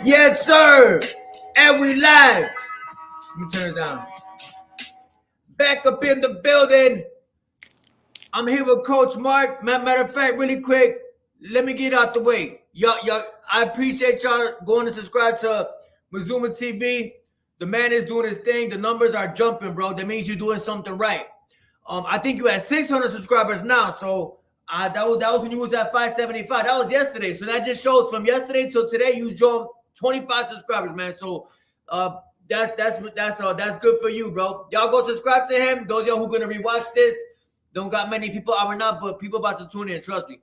Yes, sir. And we live. You turn it down. Back up in the building. I'm here with Coach Mark. Matter of fact, really quick, let me get out the way. Y'all, I appreciate y'all going to subscribe to Mazuma TV. The man is doing his thing. The numbers are jumping, bro. That means you're doing something right. I think you had 600 subscribers now. So that was when you was at 575. That was yesterday. So that just shows from yesterday till today you jumped 25 subscribers, man. So that's good for you, bro. Y'all go subscribe to him. Those of y'all who gonna rewatch this, don't got many people are not, but people about to tune in. Trust me.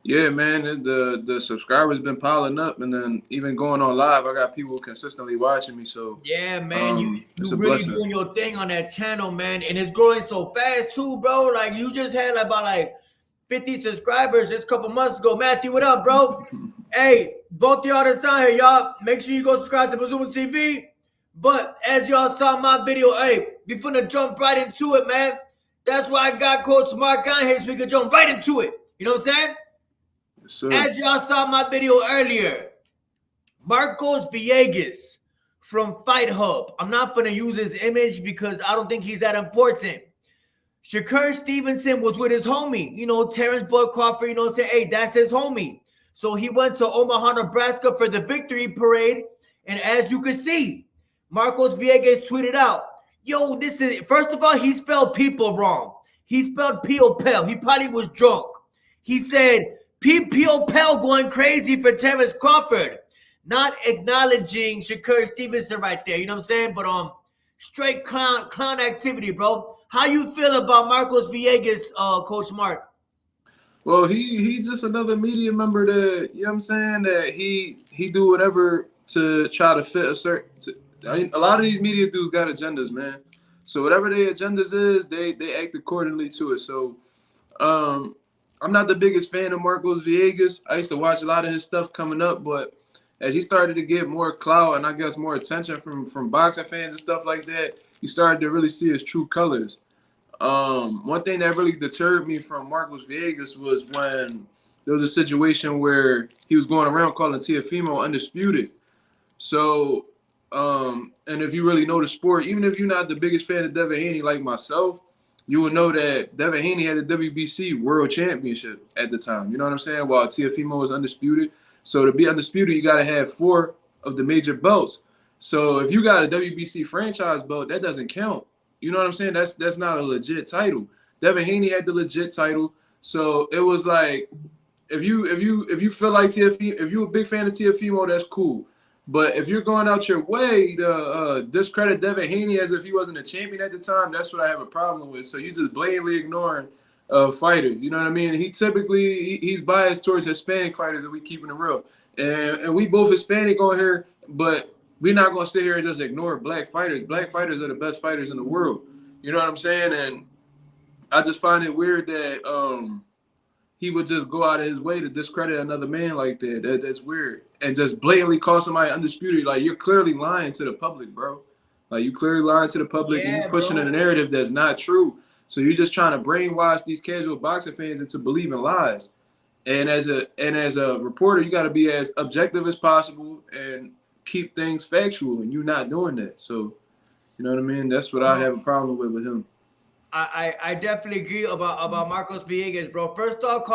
Yeah, man, the subscribers been piling up, and then even going on live, I got people consistently watching me. So yeah, man, you really blessing. doing your thing on that channel, man, and it's growing so fast too, bro. Like you just had about 50 subscribers just a couple months ago. Matthew, what up, bro? Hey, both of y'all that's on here, y'all make sure you go subscribe to Mazuma TV. But as y'all saw my video, hey, we finna jump right into it, man. That's why I got Coach Mark on here so we can jump right into it. You know what I'm saying? Yes, as y'all saw my video earlier, Marcos Villegas from Fight Hub. I'm not gonna use his image because I don't think he's that important. Shakur Stevenson was with his homie, Terrence Bud Crawford, saying, hey, that's his homie. So he went to Omaha, Nebraska for the victory parade. And as you can see, Marcos Villegas tweeted out, yo, first of all, he spelled people wrong. He spelled P-O-Pel. He probably was drunk. He said, P-O-Pel going crazy for Terrence Crawford. Not acknowledging Shakur Stevenson right there, you know what I'm saying? But straight clown activity, bro. How you feel about Marcos Villegas, Coach Mark? Well, he's just another media member that, you know what I'm saying, that he do whatever to try to fit a certain a lot of these media dudes got agendas, man. So whatever their agendas is, they act accordingly to it. So I'm not the biggest fan of Marcos Villegas. I used to watch a lot of his stuff coming up, but as he started to get more clout and I guess more attention from boxing fans and stuff like that, you started to really see his true colors. One thing that really deterred me from Marcos Villegas was when there was a situation where he was going around calling Teofimo undisputed. So, and if you really know the sport, even if you're not the biggest fan of Devin Haney like myself, you will know that Devin Haney had the WBC World Championship at the time. You know what I'm saying? While Teofimo was undisputed. So to be undisputed, you got to have 4 of the major belts. So if you got a WBC franchise belt, that doesn't count. You know what I'm saying? That's not a legit title. Devin Haney had the legit title. So it was like, if you feel like Teofimo, if you're a big fan of Teofimo, that's cool. But if you're going out your way to discredit Devin Haney as if he wasn't a champion at the time, that's what I have a problem with. So you just blatantly ignoring fighters. You know what I mean? He's biased towards Hispanic fighters, and we keeping it real. And we both Hispanic on here, but we're not going to sit here and just ignore black fighters. Black fighters are the best fighters in the world. You know what I'm saying? And I just find it weird that he would just go out of his way to discredit another man like that. That's weird. And just blatantly call somebody undisputed. Like, you're clearly lying to the public, bro. Like, you clearly lying to the public, and you're pushing a narrative that's not true. So you're just trying to brainwash these casual boxing fans into believing lies. And as a reporter, you got to be as objective as possible and keep things factual, and you're not doing that. So, you know what I mean? That's what I have a problem with him. I definitely agree about Marcos Villegas, bro. First off,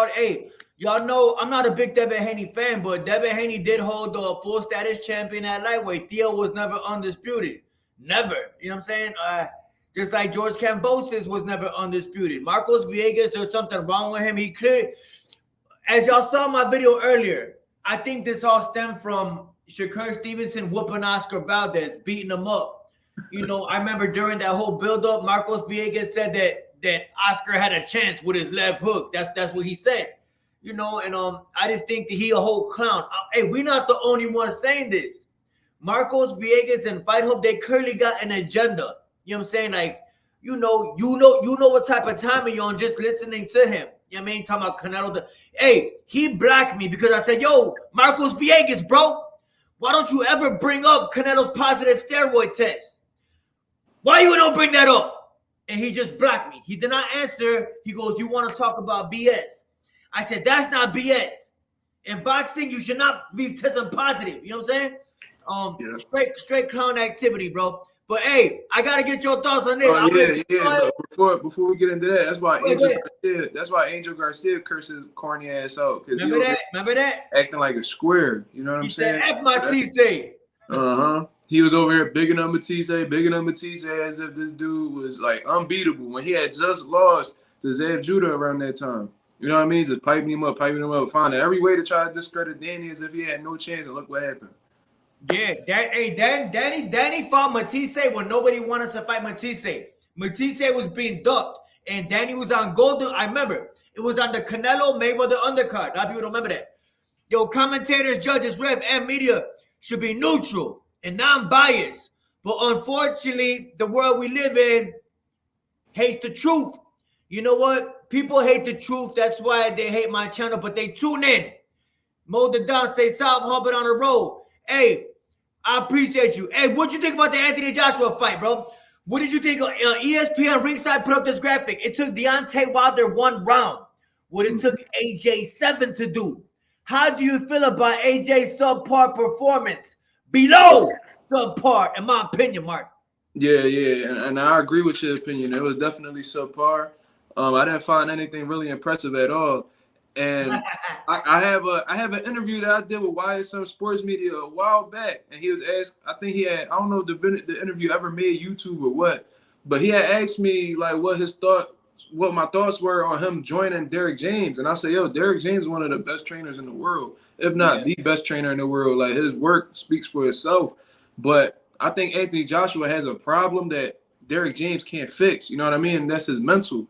y'all know I'm not a big Devin Haney fan, but Devin Haney did hold the full status champion at lightweight. Theo was never undisputed. Never. You know what I'm saying? Just like George Kambosos was never undisputed. Marcos Villegas, there's something wrong with him. He clearly, as y'all saw my video earlier, I think this all stemmed from Shakur Stevenson whooping Oscar Valdez, beating him up. I remember during that whole build-up, Marcos Villegas said that Oscar had a chance with his left hook. That's what he said. And I just think that he a whole clown. Hey, we're not the only ones saying this. Marcos Villegas and Fight Hub, they clearly got an agenda. You know what I'm saying? Like, you know what type of timing you're on just listening to him. You know what I mean? Talking about Canelo. Hey, he blocked me because I said, yo, Marcos Villegas, bro, why don't you ever bring up Canelo's positive steroid test? Why you don't bring that up? And he just blocked me. He did not answer. He goes, you want to talk about BS? I said, that's not BS. In boxing, you should not be testing positive. You know what I'm saying? Straight clown activity, bro. But hey, I gotta get your thoughts on this. Look, before we get into that, that's why Angel Garcia curses corny ass out. Remember that? Acting like a square. You know what I'm saying? He said, F my T-say. He was over here bigging up Matisse as if this dude was like unbeatable when he had just lost to Zab Judah around that time. You know what I mean? Just piping him up, finding every way to try to discredit Danny as if he had no chance, and look what happened. Yeah, Danny fought Matisse when nobody wanted to fight Matisse. Matisse was being ducked, and Danny was on Golden. I remember it was on the Canelo Mayweather undercard. A lot of people don't remember that. Yo, commentators, judges, ref, and media should be neutral and non-biased. But unfortunately, the world we live in hates the truth. You know what? People hate the truth. That's why they hate my channel, but they tune in. Mo the Don say South Hubbard on the road. Hey, I appreciate you. Hey, what you think about the Anthony Joshua fight, bro? What did you think? ESPN Ringside put up this graphic. It took Deontay Wilder 1 round. What it took AJ 7 to do. How do you feel about AJ's subpar performance? Below subpar, in my opinion, Mark. Yeah, and I agree with your opinion. It was definitely subpar. I didn't find anything really impressive at all. And I have an interview that I did with YSM Sports Media a while back, and he was asked. I think he had, I don't know if the interview ever made YouTube or what, but he had asked me like what my thoughts were on him joining Derrick James, and I said, yo, Derrick James is one of the best trainers in the world, if not the best trainer in the world. Like, his work speaks for itself. But I think Anthony Joshua has a problem that Derrick James can't fix. You know what I mean? And that's his mental.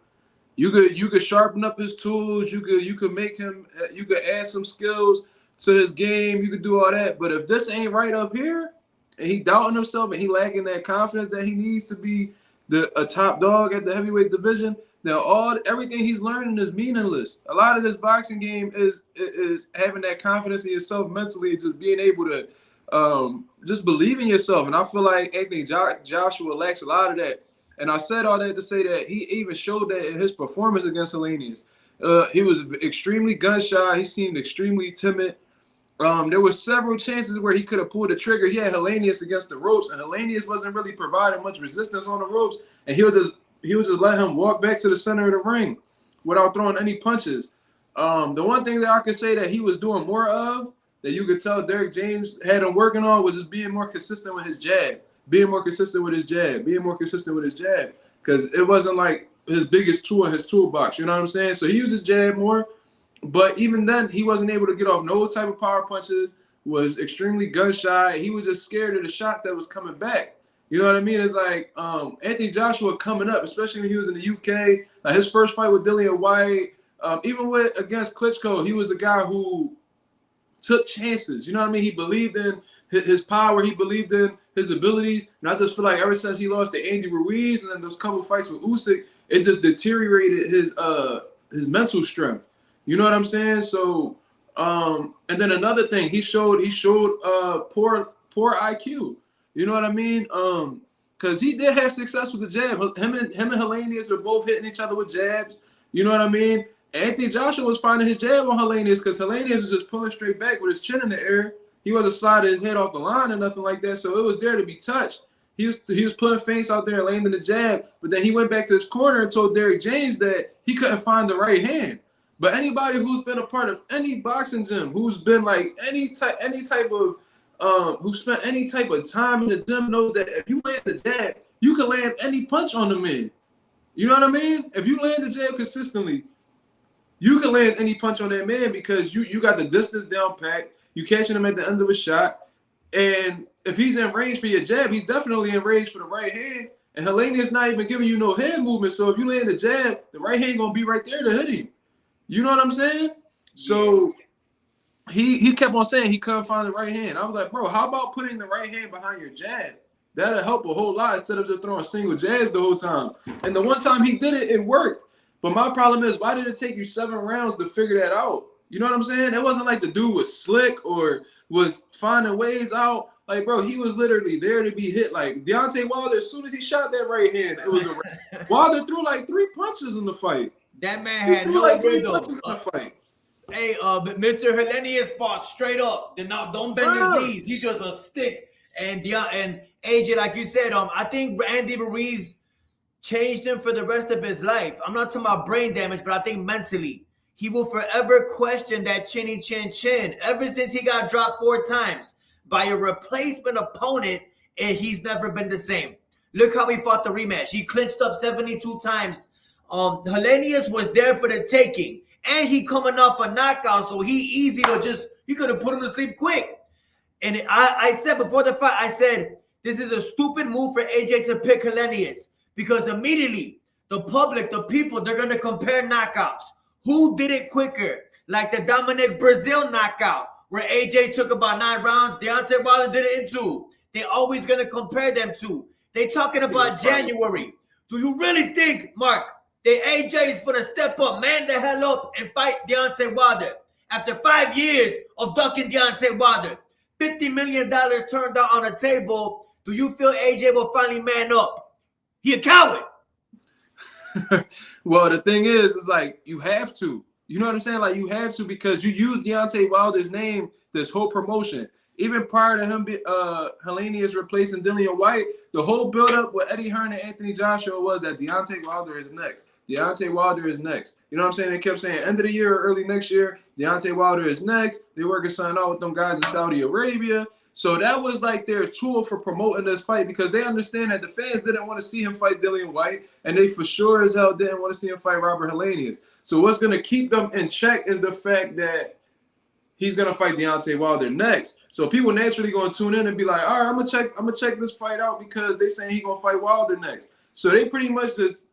You could sharpen up his tools. You could make him. You could add some skills to his game. You could do all that. But if this ain't right up here, and he doubting himself and he lacking that confidence that he needs to be a top dog at the heavyweight division, then everything he's learning is meaningless. A lot of this boxing game is having that confidence in yourself mentally, just being able to just believe in yourself. And I feel like Anthony Joshua lacks a lot of that. And I said all that to say that he even showed that in his performance against Helenius. He was extremely gun-shy. He seemed extremely timid. There were several chances where he could have pulled the trigger. He had Helenius against the ropes, and Helenius wasn't really providing much resistance on the ropes. And he would just let him walk back to the center of the ring without throwing any punches. The one thing that I could say that he was doing more of, that you could tell Derrick James had him working on, was just being more consistent with his jab. Because it wasn't like his biggest tool in his toolbox. You know what I'm saying? So he used his jab more. But even then, he wasn't able to get off no type of power punches, was extremely gun-shy. He was just scared of the shots that was coming back. You know what I mean? It's like Anthony Joshua coming up, especially when he was in the UK. Like his first fight with Dillian Whyte, even against Klitschko, he was a guy who took chances. You know what I mean? He believed in his power. He believed in his abilities. And I just feel like ever since he lost to Andy Ruiz and then those couple fights with Usyk, it just deteriorated his mental strength. You know what I'm saying? So, and then another thing, he showed poor IQ. You know what I mean? Because he did have success with the jab. Him and Helenius were both hitting each other with jabs. You know what I mean? Anthony Joshua was finding his jab on Helenius because Helenius was just pulling straight back with his chin in the air. He wasn't sliding his head off the line or nothing like that. So it was there to be touched. He was putting feints out there and landing the jab, but then he went back to his corner and told Derrick James that he couldn't find the right hand. But anybody who's been a part of any boxing gym, who's been like any type of who spent any type of time in the gym knows that if you land the jab, you can land any punch on the man. You know what I mean? If you land the jab consistently, you can land any punch on that man because you got the distance down packed. You catching him at the end of a shot. And if he's in range for your jab, he's definitely in range for the right hand. And Helenius not even giving you no hand movement. So if you land the jab, the right hand going to be right there to hit him. You know what I'm saying? So he kept on saying he couldn't find the right hand. I was like, bro, how about putting the right hand behind your jab? That'll help a whole lot instead of just throwing single jabs the whole time. And the one time he did it, it worked. But my problem is, why did it take you 7 rounds to figure that out? You know what I'm saying? It wasn't like the dude was slick or was finding ways out. Like, bro, he was literally there to be hit. Like, Deontay Wilder, as soon as he shot that right hand, it was a Wilder threw like 3 punches in the fight. That man had no like 3 punches in the fight. Hey, but Mr. Helenius fought straight up. Don't bend his knees. He's just a stick. And AJ, like you said, I think Andy Ruiz changed him for the rest of his life. I'm not talking about brain damage, but I think mentally. He will forever question that chinny chin chin. Ever since he got dropped 4 times by a replacement opponent, and he's never been the same. Look how he fought the rematch. He clinched up 72 times. Helenius was there for the taking. And he coming off a knockout, so he could have put him to sleep quick. And I said before the fight, I said, this is a stupid move for AJ to pick Helenius. Because immediately, the public, the people, they're going to compare knockouts. Who did it quicker? Like the Dominic Brazil knockout, where AJ took about 9 rounds. Deontay Wilder did it in 2. They're always going to compare them to. They talking about January. Do you really think, Mark, that AJ is going to step up, man the hell up, and fight Deontay Wilder? After 5 years of ducking Deontay Wilder, $50 million turned out on the table, do you feel AJ will finally man up? He a coward. Well, the thing is, it's like you have to. You know what I'm saying? Like you have to, because you use Deontay Wilder's name this whole promotion. Even prior to him, Helenius replacing Dillian White, the whole buildup with Eddie Hearn and Anthony Joshua was that Deontay Wilder is next. Deontay Wilder is next. You know what I'm saying? They kept saying end of the year or early next year, Deontay Wilder is next. They working something out with them guys in Saudi Arabia. So that was like their tool for promoting this fight, because they understand that the fans didn't want to see him fight Dillian White, and they for sure as hell didn't want to see him fight Robert Helenius. So what's going to keep them in check is the fact that he's going to fight Deontay Wilder next. So people naturally going to tune in and be like, all right, I'm gonna check this fight out because they saying he's going to fight Wilder next. So they pretty much just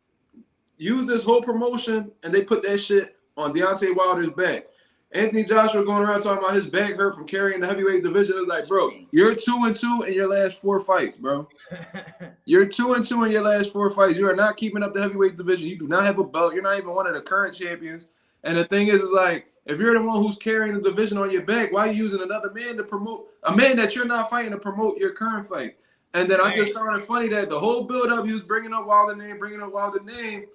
use this whole promotion and they put that shit on Deontay Wilder's back. Anthony Joshua going around talking about his back hurt from carrying the heavyweight division. It's like, bro, you're 2-2 in your last 4 fights, bro. You're 2-2 in your last 4 fights. You are not keeping up the heavyweight division. You do not have a belt. You're not even one of the current champions. And the thing is like, if you're the one who's carrying the division on your back, why are you using another man to promote a man that you're not fighting to promote your current fight? And then I just found it funny that the whole build-up, he was bringing up Wilder name.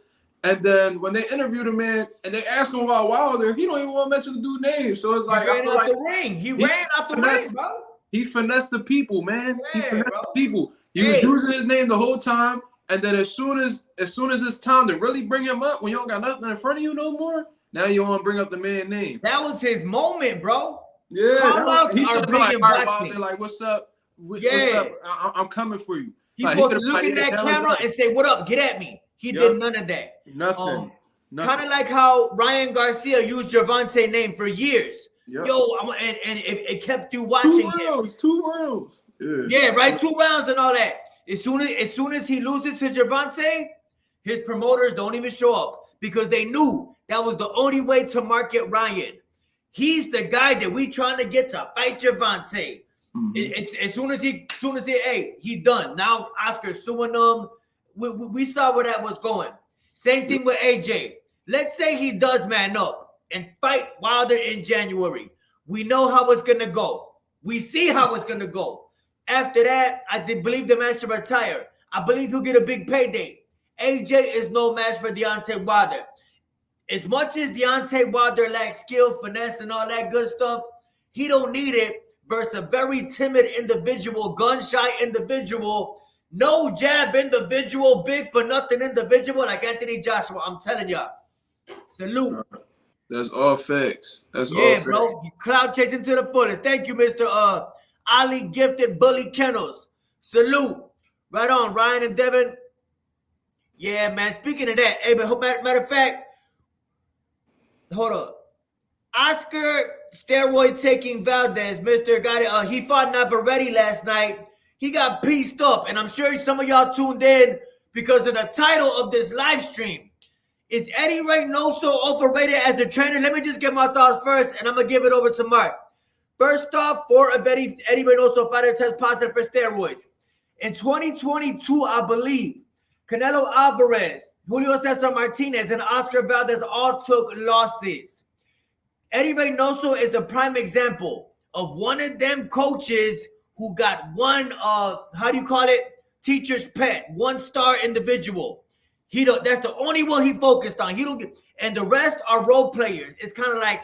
And then when they interviewed him, man, and they asked him about Wilder, he don't even want to mention the dude's name. So it's like, he ran out the ring. He ran out the ring, bro. He finessed the people, man. Yeah, he finessed bro. the people. He was using his name the whole time. And then as soon as it's time to really bring him up, when you don't got nothing in front of you no more, now you want to bring up the man's name. That was his moment, bro. Yeah, he should be like, all right, Wilder, like, what's up? What's up? I'm coming for you. He like, supposed to look in that camera and say, what up, get at me. He did none of that. Nothing. Kind of like how Ryan Garcia used Gervonta's name for years. Yep. And it kept you watching. 2 rounds. Yeah, right. 2 rounds and all that. As soon as he loses to Gervonta, his promoters don't even show up because they knew that was the only way to market Ryan. He's the guy that we trying to get to fight Gervonta. As soon as he done. Now Oscar suing him. We saw where that was going. Same thing with AJ. Let's say he does man up and fight Wilder in January. We know how it's going to go. We see how it's going to go. After that, I believe the man should retire. I believe he'll get a big payday. AJ is no match for Deontay Wilder. As much as Deontay Wilder lacks skill, finesse, and all that good stuff, he don't need it versus a very timid individual, gun-shy individual, no jab individual, big for nothing individual like Anthony Joshua. I'm telling y'all. Salute. That's all facts. That's all facts. Yeah, bro. Cloud chasing to the fullest. Thank you, Mr. Ali Gifted Bully Kennels. Salute. Right on, Ryan and Devin. Yeah, man. Speaking of that, hey, but matter of fact, hold up. Oscar steroid taking Valdez, Mr. Got it. He fought Navarrete last night. He got pieced up, and I'm sure some of y'all tuned in because of the title of this live stream. Is Eddy Reynoso overrated as a trainer? Let me just get my thoughts first, and I'm going to give it over to Mark. First off, 4 of Eddy Reynoso fighters test positive for steroids. In 2022, I believe, Canelo Alvarez, Julio Cesar Martinez, and Oscar Valdez all took losses. Eddy Reynoso is the prime example of one of them coaches who got one, teacher's pet, 1-star individual. That's the only one he focused on. And the rest are role players. It's kind of like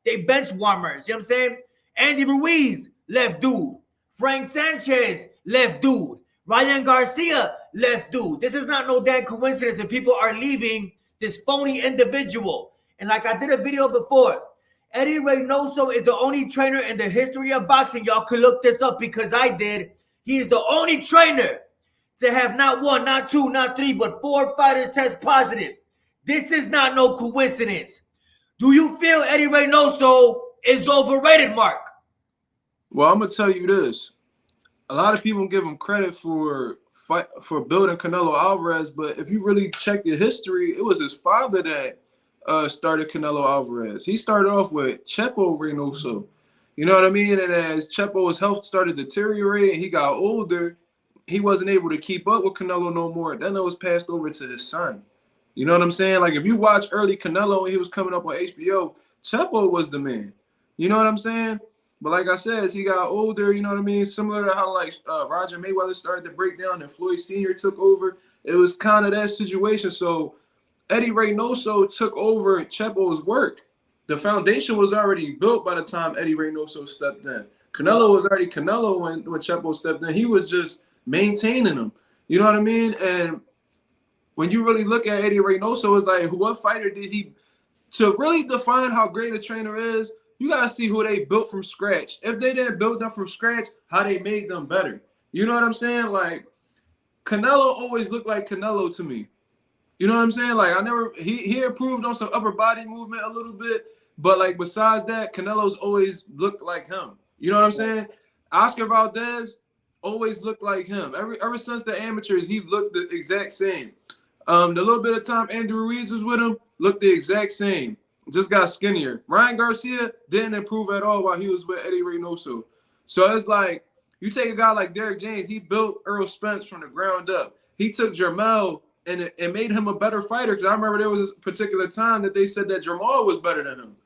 They bench warmers. You know what I'm saying? Andy Ruiz, left dude. Frank Sanchez, left dude. Ryan Garcia, left dude. This is not no damn coincidence that people are leaving this phony individual. And like I did a video before, Eddy Reynoso is the only trainer in the history of boxing. Y'all could look this up because I did. He is the only trainer to have not one, not two, not three, but 4 fighters test positive. This is not no coincidence. Do you feel Eddy Reynoso is overrated, Mark? Well, I'm gonna tell you this. A lot of people give him credit for building Canelo Alvarez, but if you really check the history, it was his father that started Canelo Alvarez. He started off with Chepo Reynoso. You know what I mean? And as Chepo's health started deteriorating, he got older. He wasn't able to keep up with Canelo no more. Then it was passed over to his son. You know what I'm saying? Like if you watch early Canelo when he was coming up on HBO, Chepo was the man. You know what I'm saying? But like I said, as he got older, you know what I mean? Similar to how like Roger Mayweather started to break down and Floyd Sr. took over. It was kind of that situation. So Eddy Reynoso took over Chepo's work. The foundation was already built by the time Eddy Reynoso stepped in. Canelo was already Canelo when Chepo stepped in. He was just maintaining him. You know what I mean? And when you really look at Eddy Reynoso, it's like, what fighter did he, to really define how great a trainer is, you got to see who they built from scratch. If they didn't build them from scratch, how they made them better. You know what I'm saying? Like, Canelo always looked like Canelo to me. You know what I'm saying? Like, he improved on some upper body movement a little bit, but like, besides that, Canelo's always looked like him. You know what I'm saying? Oscar Valdez always looked like him. Ever since the amateurs, he looked the exact same. The little bit of time Andrew Ruiz was with him, looked the exact same. Just got skinnier. Ryan Garcia didn't improve at all while he was with Eddy Reynoso. So it's like, you take a guy like Derrick James, he built Earl Spence from the ground up. He took Jermell and made him a better fighter, because I remember there was a particular time that they said that Jermell was better than him.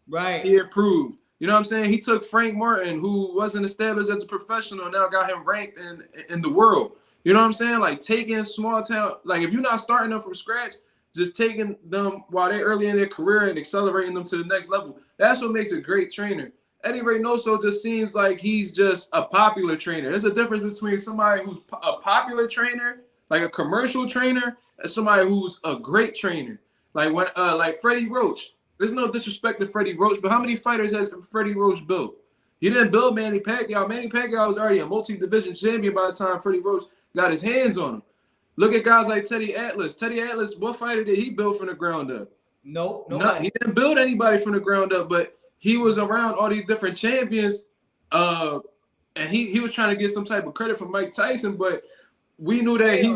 Right. He improved. You know what I'm saying? He took Frank Martin, who wasn't established as a professional, now got him ranked in the world. You know what I'm saying? Like, taking small town, like if you're not starting them from scratch, just taking them while they're early in their career and accelerating them to the next level. That's what makes a great trainer. Eddy Reynoso just seems like he's just a popular trainer. There's a difference between somebody who's a popular trainer, like a commercial trainer, and somebody who's a great trainer. Like when, like Freddie Roach. There's no disrespect to Freddie Roach, but how many fighters has Freddie Roach built? He didn't build Manny Pacquiao. Manny Pacquiao was already a multi-division champion by the time Freddie Roach got his hands on him. Look at guys like Teddy Atlas. Teddy Atlas, what fighter did he build from the ground up? No, he didn't build anybody from the ground up, but he was around all these different champions, and he was trying to get some type of credit from Mike Tyson, but we knew that he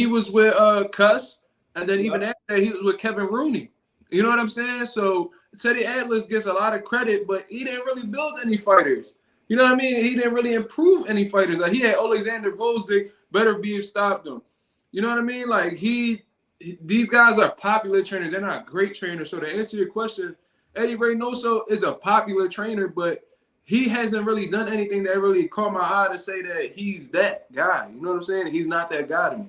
was with Cuss, and then even after that, he was with Kevin Rooney. You know what I'm saying? So Teddy Atlas gets a lot of credit, but he didn't really build any fighters. You know what I mean? He didn't really improve any fighters. Like, he had Alexander Volzdik, Better Beef stopped him. You know what I mean? Like, these guys are popular trainers. They're not great trainers. So to answer your question, Eddy Reynoso is a popular trainer, but he hasn't really done anything that really caught my eye to say that he's that guy. You know what I'm saying? He's not that guy to me.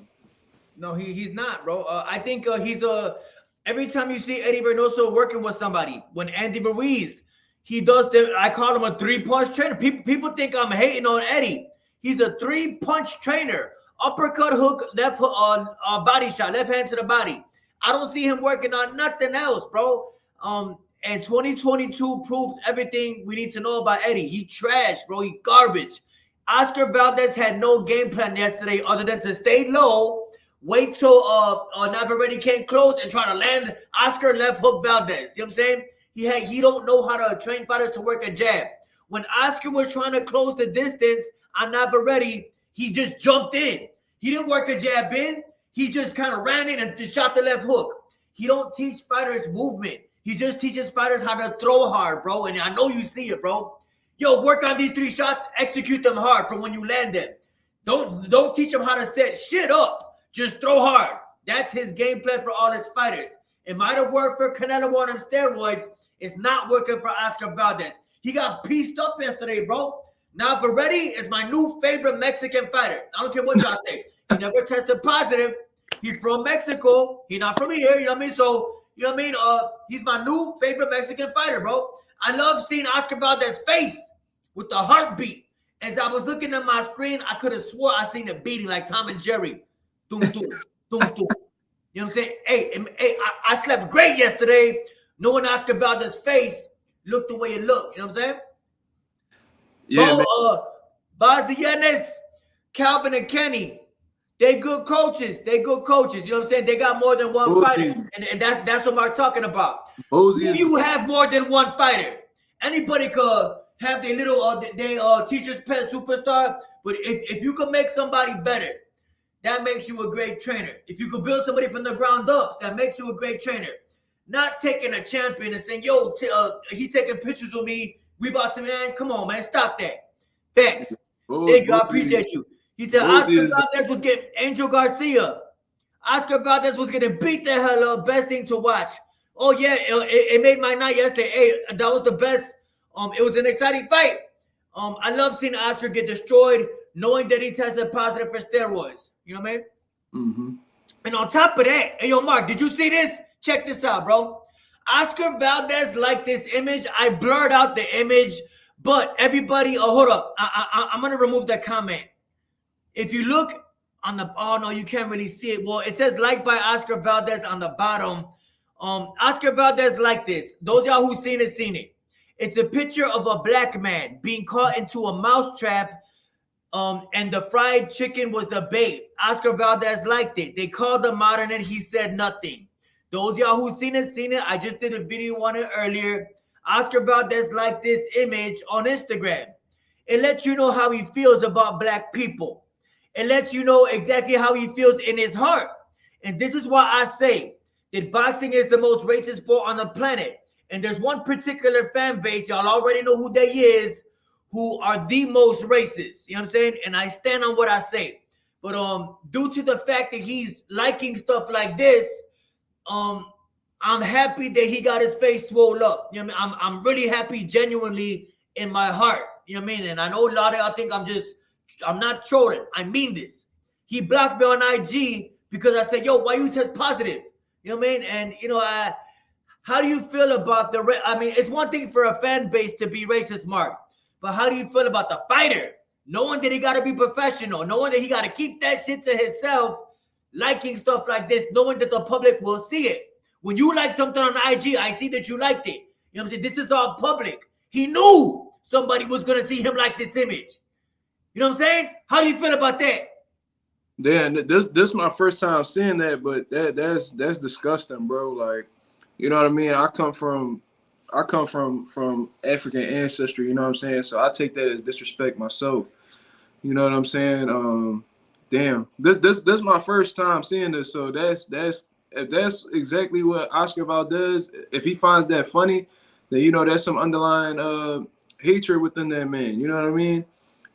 No, he's not, bro. I think he's every time you see Eddy Reynoso working with somebody, when Andy Ruiz, he does I call him a 3-punch trainer. People think I'm hating on Eddy. He's a 3-punch trainer. Uppercut, hook, left hook, body shot, left hand to the body. I don't see him working on nothing else, bro. And 2022 proved everything we need to know about Eddy. He trash, bro. He garbage. Oscar Valdez had no game plan yesterday other than to stay low, wait till Navarrete came close and try to land Oscar left hook Valdez. You know what I'm saying? He don't know how to train fighters to work a jab. When Oscar was trying to close the distance on Navarrete, he just jumped in. He didn't work a jab in. He just kind of ran in and just shot the left hook. He don't teach fighters movement. He just teaches fighters how to throw hard, bro. And I know you see it, bro. Yo, work on these 3 shots. Execute them hard from when you land them. Don't teach them how to set shit up. Just throw hard. That's his game plan for all his fighters. It might have worked for Canelo on them steroids. It's not working for Oscar Valdez. He got pieced up yesterday, bro. Navarrete is my new favorite Mexican fighter. I don't care what y'all think. He never tested positive. He's from Mexico. He's not from here. You know what I mean? So You know what I mean? He's my new favorite Mexican fighter, bro. I love seeing Oscar Valdez's face with the heartbeat. As I was looking at my screen, I could have swore I seen it beating like Tom and Jerry. Doom, doom, doom, doom. You know what I'm saying? Hey, I slept great yesterday knowing Oscar Valdez's face looked the way it looked. You know what I'm saying? Yeah, man. Bazianes, Calvin and Kenny, they good coaches. You know what I'm saying? They got more than one fighter. And that's what I'm talking about. If you have more than one fighter, anybody could have their little teacher's pet superstar. But if you can make somebody better, that makes you a great trainer. If you could build somebody from the ground up, that makes you a great trainer. Not taking a champion and saying, yo, he taking pictures with me. We about to, man, come on, man, stop that. Thanks. Thank you, I appreciate you. He said Oscar Valdez was getting Angel Garcia. Oscar Valdez was getting beat the hell up. Best thing to watch. Oh, yeah, it made my night yesterday. Hey, that was the best. It was an exciting fight. I love seeing Oscar get destroyed, knowing that he tested positive for steroids. You know what I mean? Mm-hmm. And on top of that, hey, yo, Mark, did you see this? Check this out, bro. Oscar Valdez liked this image. I blurred out the image, but everybody, hold up. I'm going to remove that comment. If you look on the, oh, no, you can't really see it. Well, it says liked by Oscar Valdez on the bottom. Oscar Valdez liked this. Those y'all who seen it. It's a picture of a black man being caught into a mouse trap. And the fried chicken was the bait. Oscar Valdez liked it. They called him out on it. He said nothing. Those y'all who seen it. I just did a video on it earlier. Oscar Valdez liked this image on Instagram. It lets you know how he feels about black people. It lets you know exactly how he feels in his heart. And this is why I say that boxing is the most racist sport on the planet. And there's one particular fan base, y'all already know who they is, who are the most racist. You know what I'm saying? And I stand on what I say. But due to the fact that he's liking stuff like this, I'm happy that he got his face swole up. You know what I mean? I'm really happy genuinely in my heart. You know what I mean? And I know a lot of y'all think I'm not trolling. I mean this. He blocked me on IG because I said, yo, why you test positive? You know what I mean? And, you know, how do you feel about it's one thing for a fan base to be racist, Mark. But how do you feel about the fighter? Knowing that he got to be professional, knowing that he got to keep that shit to himself, liking stuff like this, knowing that the public will see it. When you like something on IG, I see that you liked it. You know what I'm saying? This is all public. He knew somebody was going to see him like this image. You know what I'm saying? How do you feel about that? Yeah, this is my first time seeing that, but that's disgusting, bro. Like, you know what I mean? I come from African ancestry, you know what I'm saying? So I take that as disrespect myself. You know what I'm saying? Damn. This my first time seeing this. So if that's exactly what Oscar Valdez, if he finds that funny, then you know there's some underlying hatred within that man. You know what I mean?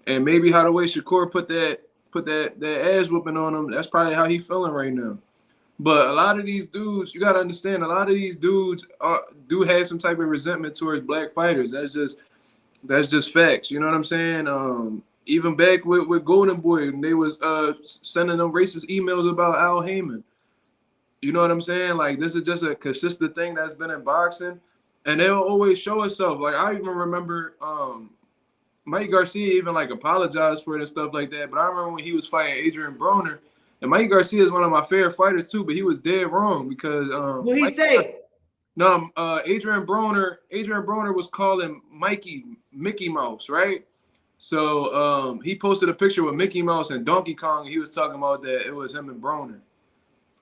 And maybe how the way Shakur put that ass whooping on him, that's probably how he feeling right now. But a lot of these dudes, you got to understand, a lot of these dudes do have some type of resentment towards black fighters. That's just facts. You know what I'm saying? Even back with Golden Boy, they was sending them racist emails about Al Heyman. You know what I'm saying? Like, this is just a consistent thing that's been in boxing. And they'll always show itself. Like, I even remember Mike Garcia even, like, apologized for it and stuff like that. But I remember when he was fighting Adrian Broner, and Mike Garcia is one of my favorite fighters too, but he was dead wrong because what he say? No, Adrian Broner was calling Mikey Mickey Mouse, right? So he posted a picture with Mickey Mouse and Donkey Kong. And he was talking about that it was him and Broner.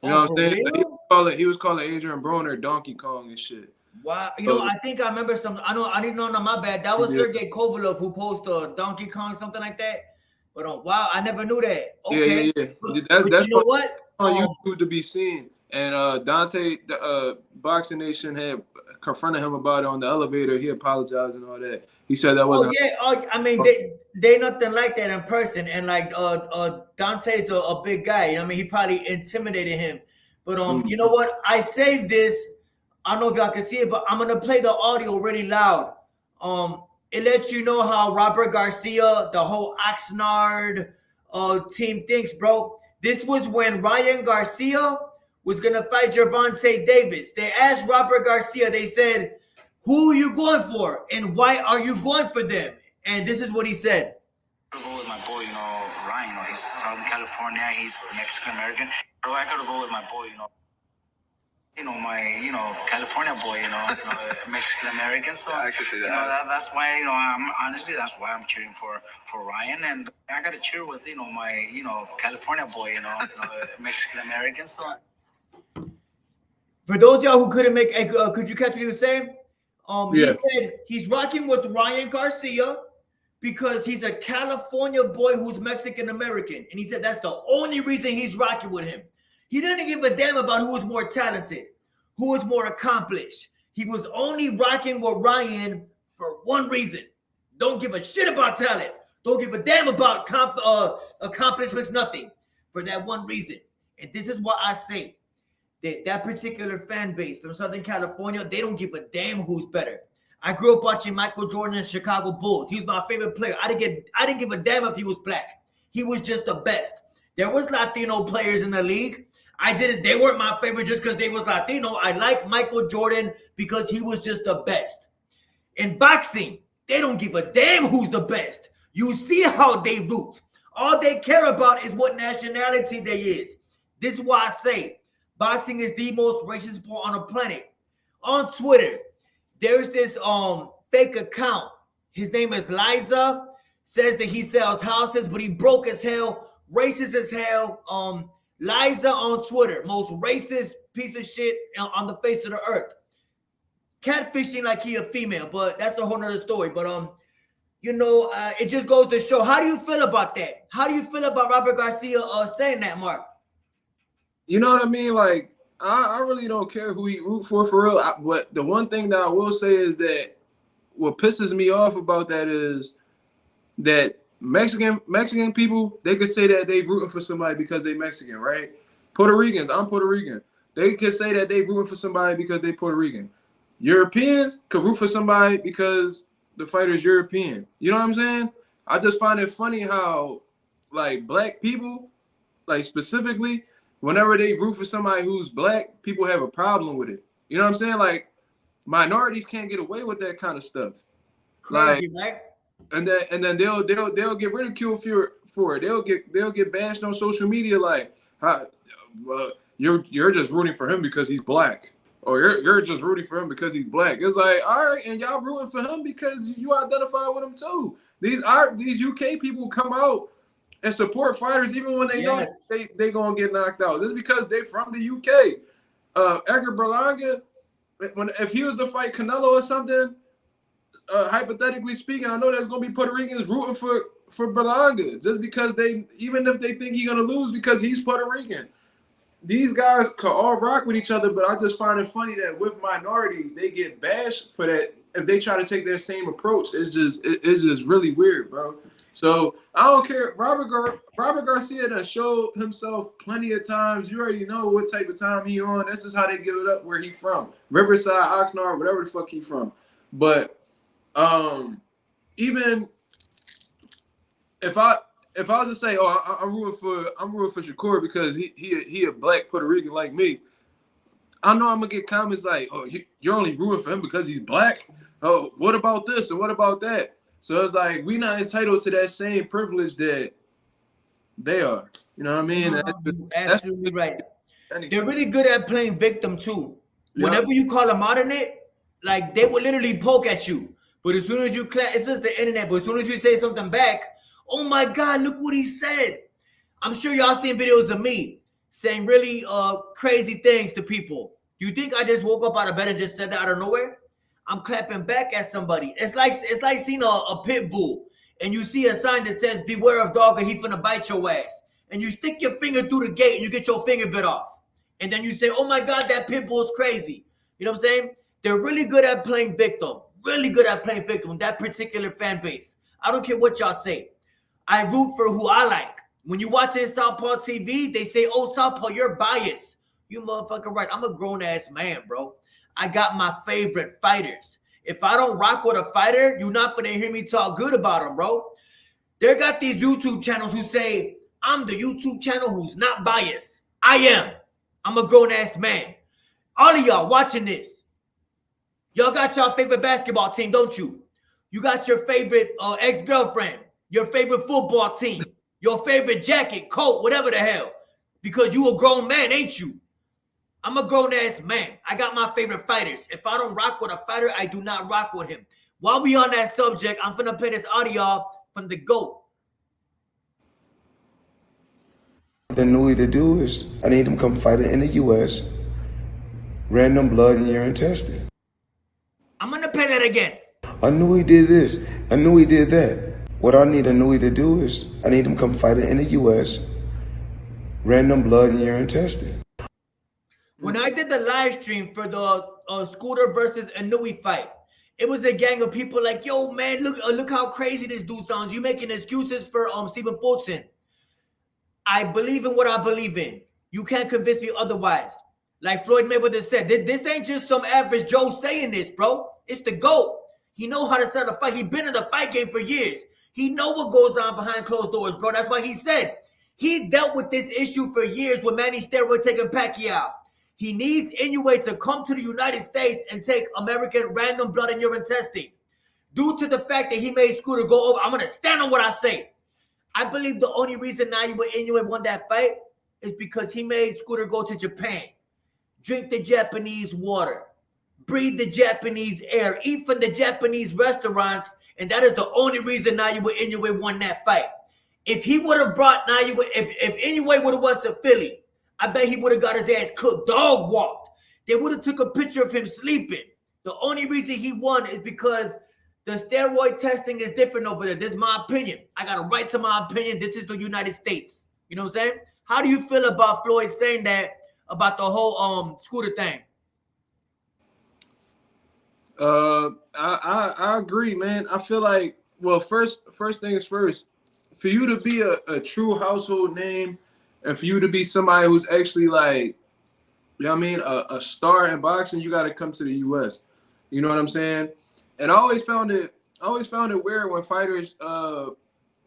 You know what I'm saying? Like, he was calling Adrian Broner Donkey Kong and shit. Wow, so, you know, I think I remember some. I didn't know. No, my bad. That was Sergey Kovalov who posted Donkey Kong, something like that. But wow, I never knew that. Okay, yeah. But that's you know what? On YouTube to be seen. And Dante, Boxing Nation had confronted him about it on the elevator. He apologized and all that. He said that wasn't. Oh yeah, I mean they nothing like that in person. And like Dante's a big guy. You know what I mean? He probably intimidated him. But you know what? I saved this. I don't know if y'all can see it, but I'm gonna play the audio really loud. It lets you know how Robert Garcia, the whole Oxnard team thinks, bro. This was when Ryan Garcia was going to fight Gervonta Davis. They asked Robert Garcia, they said, who are you going for and why are you going for them? And this is what he said. I gotta go with my boy, Ryan. He's Southern California. He's Mexican American. So I gotta go with my boy, my California boy, Mexican American. So I can see that. That's why that's why I'm cheering for Ryan, and I gotta cheer with my California boy, Mexican American. So for those of y'all who couldn't make, could you catch what he was saying? Yeah. He said he's rocking with Ryan Garcia because he's a California boy who's Mexican American, and he said that's the only reason he's rocking with him. He didn't give a damn about who was more talented, who was more accomplished. He was only rocking with Ryan for one reason. Don't give a shit about talent. Don't give a damn about accomplishments, nothing. For that one reason. And this is what I say. That particular fan base from Southern California, they don't give a damn who's better. I grew up watching Michael Jordan and Chicago Bulls. He was my favorite player. I didn't give a damn if he was black. He was just the best. There was Latino players in the league. They weren't my favorite just because they was Latino. I like Michael Jordan because he was just the best. In boxing, they don't give a damn who's the best. You see how they root. All they care about is what nationality they is. This is why I say boxing is the most racist sport on the planet. On Twitter, there's this fake account. His name is Liza. Says that he sells houses, but he broke as hell, racist as hell. Liza on Twitter, most racist piece of shit on the face of the earth. Catfishing like he a female, but that's a whole nother story. But it just goes to show. How do you feel about that? How do you feel about Robert Garcia saying that, Mark? You know what I mean? Like, I really don't care who he root for real. But the one thing that I will say is that what pisses me off about that is that Mexican people, they could say that they rooting for somebody because they Mexican, right? Puerto Ricans, I'm Puerto Rican. They could say that they rooting for somebody because they Puerto Rican. Europeans could root for somebody because the fighter's European. You know what I'm saying? I just find it funny how, like, black people, like, specifically, whenever they root for somebody who's black, people have a problem with it. You know what I'm saying? Like, minorities can't get away with that kind of stuff. Crazy, like, right? And then they'll get ridiculed for it. They'll get bashed on social media like, you're just rooting for him because he's black, or you're just rooting for him because he's black. It's like, all right, and y'all rooting for him because you identify with him too. These UK people come out and support fighters even when they know they gonna get knocked out. Just because they from the UK. Edgar Berlanga, if he was to fight Canelo or something. Hypothetically speaking, I know there's gonna be Puerto Ricans rooting for Berlanga just because even if they think he's gonna lose because he's Puerto Rican. These guys could all rock with each other, but I just find it funny that with minorities they get bashed for that if they try to take their same approach. It's just really weird, bro. So I don't care. Robert Garcia done showed himself plenty of times. You already know what type of time he on. That's just how they give it up where he from. Riverside, Oxnard, whatever the fuck he from. But even if I was to say, I'm rooting for Shakur because he a black Puerto Rican like me, I know I'm gonna get comments like, oh, you're only rooting for him because he's black. Oh, what about this and what about that? So it's like we not entitled to that same privilege that they are. You know what I mean? Absolutely right. They're really good at playing victim too. Whenever you call them out on it, like they will literally poke at you. But as soon as you it's just the internet. But as soon as you say something back, oh my God, look what he said. I'm sure y'all seen videos of me saying really crazy things to people. Do you think I just woke up out of bed and just said that out of nowhere? I'm clapping back at somebody. It's like seeing a pit bull and you see a sign that says beware of dog or he finna bite your ass. And you stick your finger through the gate and you get your finger bit off. And then you say, oh my God, that pit bull is crazy. You know what I'm saying? They're really good at playing victim. Really good at playing victim, that particular fan base. I don't care what y'all say. I root for who I like. When you watch it Southpaw TV, they say, oh, Southpaw, you're biased. You motherfucker right. I'm a grown-ass man, bro. I got my favorite fighters. If I don't rock with a fighter, you're not going to hear me talk good about him, bro. They got these YouTube channels who say, I'm the YouTube channel who's not biased. I am. I'm a grown-ass man. All of y'all watching this, y'all got your favorite basketball team, don't you? You got your favorite ex-girlfriend, your favorite football team, your favorite jacket, coat, whatever the hell. Because you a grown man, ain't you? I'm a grown-ass man. I got my favorite fighters. If I don't rock with a fighter, I do not rock with him. While we on that subject, I'm going to play this audio from the GOAT. What Inoue to do is, I need him to come fight in the U.S. Random blood and urine testing. I'm going to play that again. Inoue did this. Inoue did that. What I need Inoue to do is, I need him to come fight in the U.S. Random blood and urine testing. When I did the live stream for the Scooter versus Inoue fight, it was a gang of people like, yo, man, look how crazy this dude sounds. You making excuses for Stephen Fulton. I believe in what I believe in. You can't convince me otherwise. Like Floyd Mayweather said, this ain't just some average Joe saying this, bro. It's the GOAT. He know how to set a fight. He been in the fight game for years. He know what goes on behind closed doors, bro. That's why he said he dealt with this issue for years with Manny Steroid taking Pacquiao. He needs Inoue to come to the United States and take American random blood and urine testing. Due to the fact that he made Scooter go over, I'm going to stand on what I say. I believe the only reason Naoya Inoue won that fight is because he made Scooter go to Japan, drink the Japanese water, breathe the Japanese air, eat from the Japanese restaurants, and that is the only reason Naoya Inoue won that fight. If he would have brought Naoya, if Inoue would have went to Philly, I bet he would have got his ass cooked, dog walked. They would have took a picture of him sleeping. The only reason he won is because the steroid testing is different over there. This is my opinion. I got a right to my opinion. This is the United States. You know what I'm saying? How do you feel about Floyd saying that about the whole Scooter thing? I agree, man. I feel like, well, first things first, for you to be a true household name and for you to be somebody who's actually like, you know what I mean, a star in boxing, you got to come to the U.S. You know what I'm saying? And I always found it weird when fighters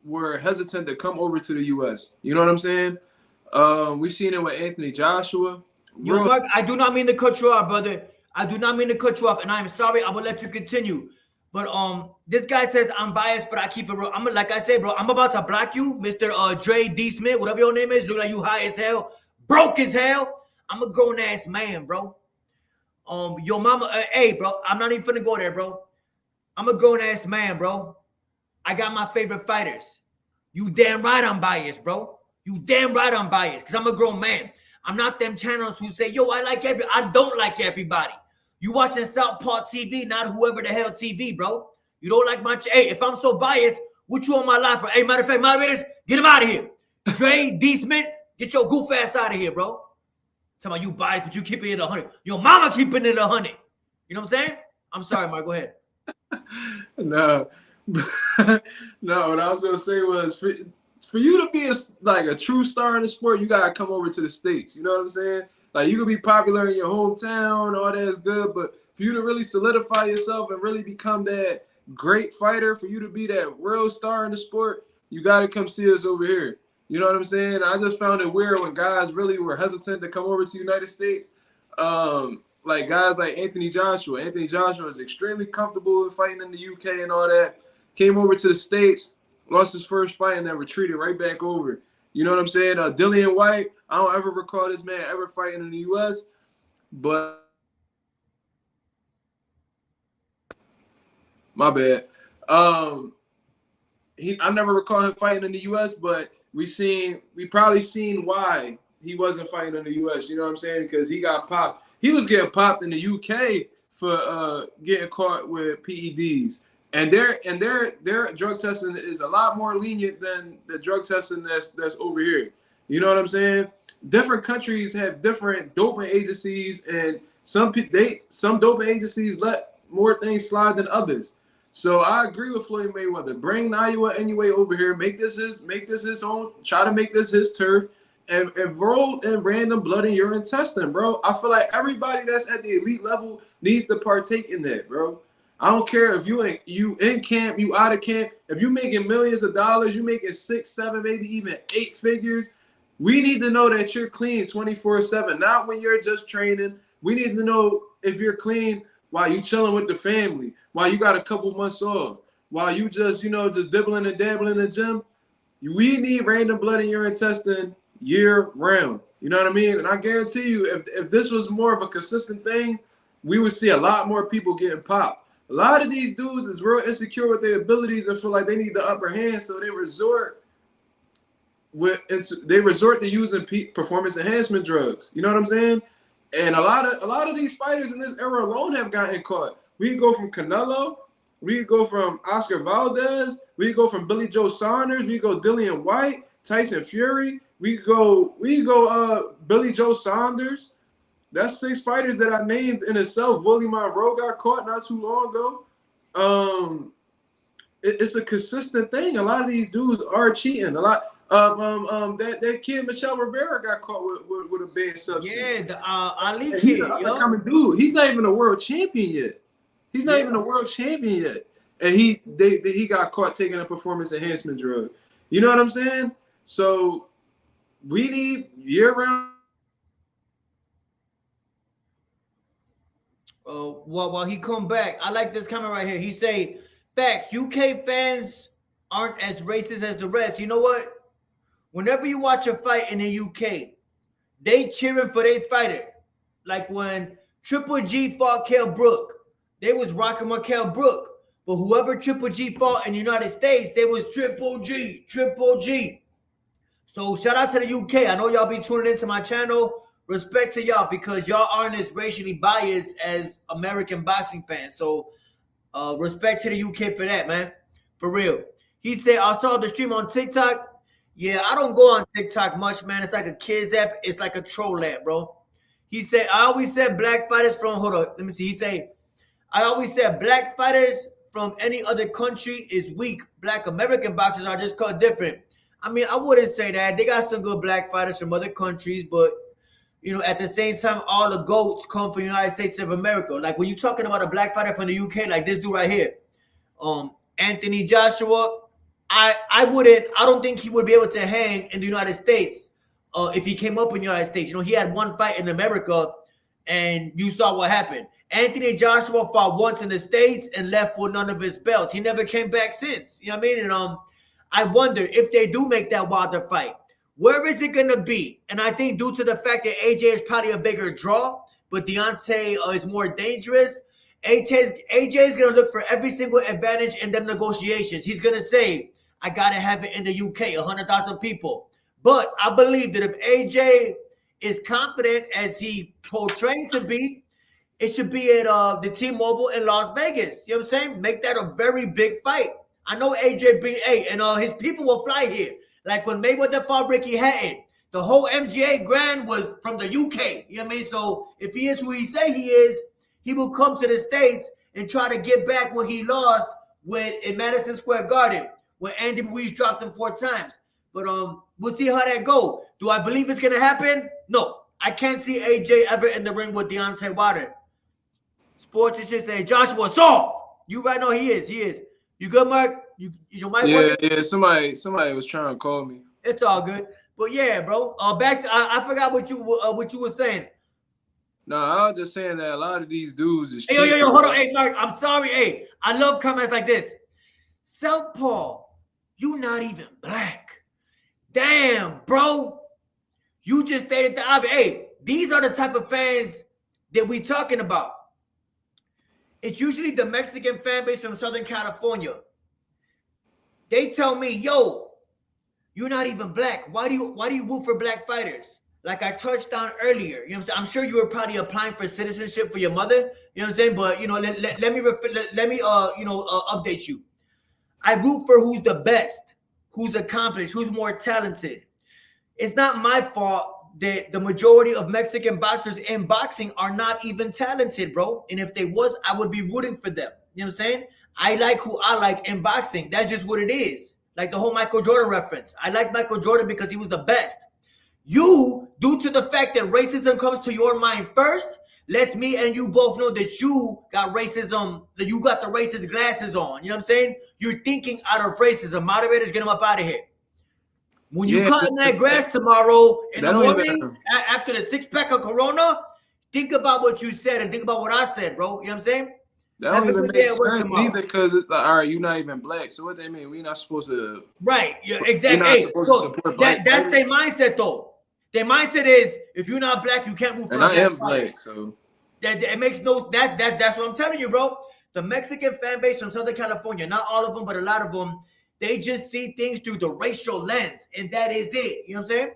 were hesitant to come over to the U.S. You know what I'm saying? We seen it with Anthony Joshua. Yo, Mark, I do not mean to cut you off, brother. I do not mean to cut you off, and I'm sorry. I will let you continue. But this guy says I'm biased, but I keep it real. I'm like I say, bro. I'm about to block you, Mr. Dre D Smith, whatever your name is. Look like you high as hell, broke as hell. I'm a grown ass man, bro. Your mama, hey, bro. I'm not even finna go there, bro. I'm a grown ass man, bro. I got my favorite fighters. You damn right I'm biased, bro. You damn right I'm biased, cause I'm a grown man. I'm not them channels who say, yo, I don't like everybody. You watching Southpaw TV, not whoever the hell TV, bro. You don't like my... Hey, if I'm so biased, what you on my life for? Hey, matter of fact, moderators, get him out of here. Dre, D. Smith, get your goof ass out of here, bro. Talking about you biased, but you keeping it 100. Your mama keeping it 100. You know what I'm saying? I'm sorry, Mark. Go ahead. No. No, what I was going to say was... For you to be a true star in the sport, you gotta come over to the States. You know what I'm saying? Like, you could be popular in your hometown, all that is good, but for you to really solidify yourself and really become that great fighter, for you to be that real star in the sport, you gotta come see us over here. You know what I'm saying? I just found it weird when guys really were hesitant to come over to the United States. Like guys like Anthony Joshua. Anthony Joshua is extremely comfortable in fighting in the UK and all that. Came over to the States. Lost his first fight and then retreated right back over. You know what I'm saying? Dillian White, I don't ever recall this man ever fighting in the U.S., but my bad. I never recall him fighting in the U.S., but we probably seen why he wasn't fighting in the U.S. You know what I'm saying? Because he got popped. He was getting popped in the U.K. for getting caught with PEDs. And their drug testing is a lot more lenient than the drug testing that's over here. You know what I'm saying? Different countries have different doping agencies, and some doping agencies let more things slide than others. So I agree with Floyd Mayweather. Bring Naoya Inoue over here, make this his own, try to make this his turf, and roll in random blood and urine testing, bro. I feel like everybody that's at the elite level needs to partake in that, bro. I don't care if you in camp, you out of camp. If you making millions of dollars, you making 6, 7, maybe even 8 figures. We need to know that you're clean 24/7, not when you're just training. We need to know if you're clean while you chilling with the family, while you got a couple months off, while you just, just dibbling and dabbling in the gym. We need random blood in urine testing year round. You know what I mean? And I guarantee you, if this was more of a consistent thing, we would see a lot more people getting popped. A lot of these dudes is real insecure with their abilities and feel like they need the upper hand, so they resort to using performance enhancement drugs. You know what I'm saying? And a lot of these fighters in this era alone have gotten caught. We could go from Canelo, we could go from Oscar Valdez, we could go from Billy Joe Saunders, we could go Dillian White, Tyson Fury, we could go Billy Joe Saunders. That's 6 fighters that I named in itself. Willie Monroe got caught not too long ago. It's a consistent thing. A lot of these dudes are cheating. A lot. That kid Michelle Rivera got caught with a banned substance. Yeah, the Ali kid. He's an up-and-coming dude. He's not even a world champion yet. And he got caught taking a performance enhancement drug. You know what I'm saying? So we need year-round. While he come back, I like this comment right here. He say, "Facts. UK fans aren't as racist as the rest. You know what? Whenever you watch a fight in the UK, they cheering for their fighter. Like when Triple G fought Kell Brook, they was rocking with Kell Brook. But whoever Triple G fought in the United States, they was Triple G. So shout out to the UK. I know y'all be tuning into my channel. Respect to y'all because y'all aren't as racially biased as American boxing fans. So respect to the UK for that, man. For real." He said, "I saw the stream on TikTok. Yeah, I don't go on TikTok much, man. It's like a kids app. It's like a troll app, bro." He said, "I always said black fighters from," hold on, let me see. He said, "I always said black fighters from any other country is weak. Black American boxers are just called different." I mean, I wouldn't say that. They got some good black fighters from other countries, but, at the same time, all the GOATs come from the United States of America. Like, when you're talking about a black fighter from the UK, like this dude right here, Anthony Joshua, I don't think he would be able to hang in the United States if he came up in the United States. He had one fight in America, and you saw what happened. Anthony Joshua fought once in the States and left with none of his belts. He never came back since. You know what I mean? And I wonder if they do make that Wilder fight, where is it going to be? And I think due to the fact that AJ is probably a bigger draw, but Deontay is more dangerous, AJ is going to look for every single advantage in them negotiations. He's going to say, "I got to have it in the UK, 100,000 people." But I believe that if AJ is confident as he portrayed to be, it should be at the T-Mobile in Las Vegas. You know what I'm saying? Make that a very big fight. I know AJ beat and his people will fly here. Like when Mayweather fought Ricky Hatton, the whole MGA Grand was from the UK. You know what I mean? So if he is who he say he is, he will come to the States and try to get back what he lost in Madison Square Garden, when Andy Ruiz dropped him 4 times. But we'll see how that go. Do I believe it's gonna happen? No. I can't see AJ ever in the ring with Deontay Wilder. Sports is just saying Joshua soft. You right now he is. You good, Mark? Your mic working? Yeah. Somebody was trying to call me. It's all good. But yeah, bro. Back to I forgot what you were saying. No, I was just saying that a lot of these dudes is. Hey, yo, hold on. Hey, Mark, I'm sorry. Hey, I love comments like this. Southpaw, you not even black. Damn, bro. You just stated the obvious. Hey, these are the type of fans that we talking about. It's usually the Mexican fan base from Southern California. They tell me, "Yo, you're not even black. Why do you root for black fighters?" Like I touched on earlier. You know what I'm saying? I'm sure you were probably applying for citizenship for your mother. You know what I'm saying? But let me update you. I root for who's the best, who's accomplished, who's more talented. It's not my fault that the majority of Mexican boxers in boxing are not even talented, bro. And if they was, I would be rooting for them. You know what I'm saying? I like who I like in boxing. That's just what it is. Like the whole Michael Jordan reference. I like Michael Jordan because he was the best. You, due to the fact that racism comes to your mind first, lets me and you both know that you got racism, that you got the racist glasses on. You know what I'm saying? You're thinking out of racism. Moderators, get them up out of here. When you cut in that grass tomorrow in the morning after the 6-pack of Corona, think about what you said and think about what I said, bro. You know what I'm saying? That don't even make sense either, because it's like, all right, you're not even black. So what they mean? We're not supposed to. Right. Yeah, exactly. That's their mindset, though. Their mindset is if you're not black, you can't move. And I am black, so that it makes no that's what I'm telling you, bro. The Mexican fan base from Southern California, not all of them, but a lot of them, they just see things through the racial lens, and that is it. You know what I'm saying?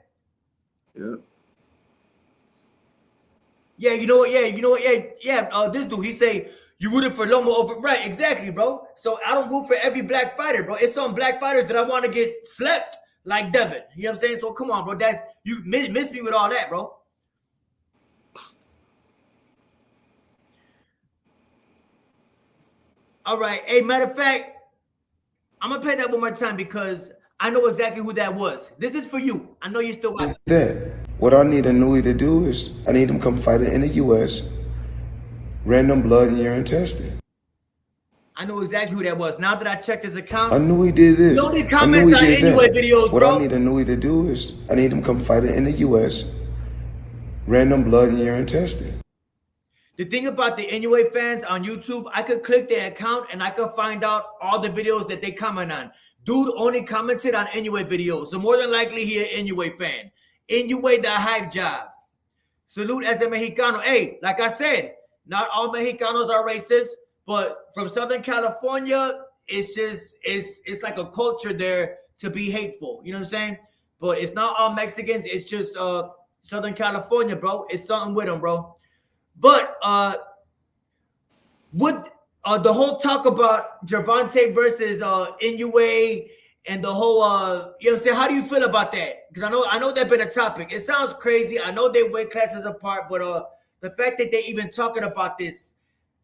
Yeah. Yeah, you know what? Yeah. This dude, he say you rooted for Loma over, right? Exactly, bro. So I don't root for every black fighter, bro. It's some black fighters that I want to get slept like Devin. You know what I'm saying? So come on, bro. That's you miss me with all that, bro. All right. Hey, matter of fact, I'm gonna play that one more time because I know exactly who that was. This is for you. I know you're still watching. What I need Inoue to do is I need him come fight in the U.S. Random blood and urine testing. I know exactly who that was. Now that I checked his account, Inoue did this. You only comments on Inoue videos, what bro. I need Inoue to do is I need him come fight in the U.S. Random blood and urine testing. The thing about the Inoue fans on YouTube, I could click their account and I could find out all the videos that they comment on. Dude only commented on Inoue videos, so more than likely he an Inoue fan. Inoue the hype job. Salute as a Mexicano. Hey, like I said, not all Mexicanos are racist, but from Southern California, it's like a culture there to be hateful. You know what I'm saying? But it's not all Mexicans. It's just Southern California, bro. It's something with them, bro. But what the whole talk about Gervonta versus Inoue and the whole you know what I'm saying? How do you feel about that? Because I know that's been a topic. It sounds crazy. I know they weight classes apart, but the fact that they're even talking about this,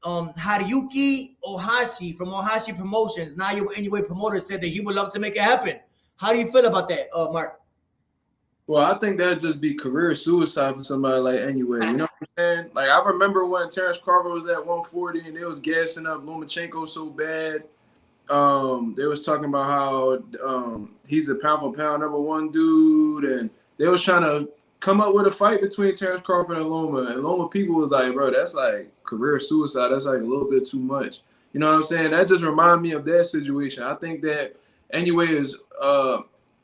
Haruyuki Ohashi from Ohashi Promotions, Naoya Inoue promoter, said that he would love to make it happen. How do you feel about that, Mark? Well, I think that'd just be career suicide for somebody like Inoue. You know what I'm saying? Like, I remember when Terrence Crawford was at 140 and they was gassing up Lomachenko so bad. They was talking about how he's a pound for pound #1 dude, and they was trying to come up with a fight between Terrence Crawford and Loma. And Loma people was like, bro, that's like career suicide. That's like a little bit too much. You know what I'm saying? That just reminded me of that situation. I think that Inoue is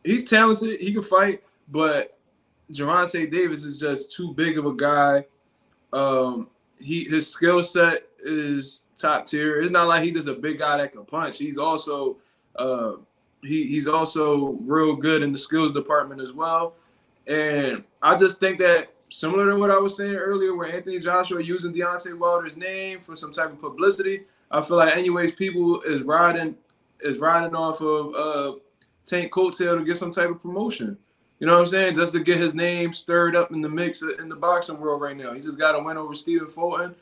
he's talented. He can fight. But Gervonta Davis is just too big of a guy. His skill set is top tier. It's not like he's just a big guy that can punch. He's also he's also real good in the skills department as well. And I just think that similar to what I was saying earlier, where Anthony Joshua using Deontay Wilder's name for some type of publicity, I feel like Inoue's people is riding off of Tank Coattail to get some type of promotion. You know what I'm saying? Just to get his name stirred up in the mix in the boxing world right now. He just got to win over Stephen Fulton,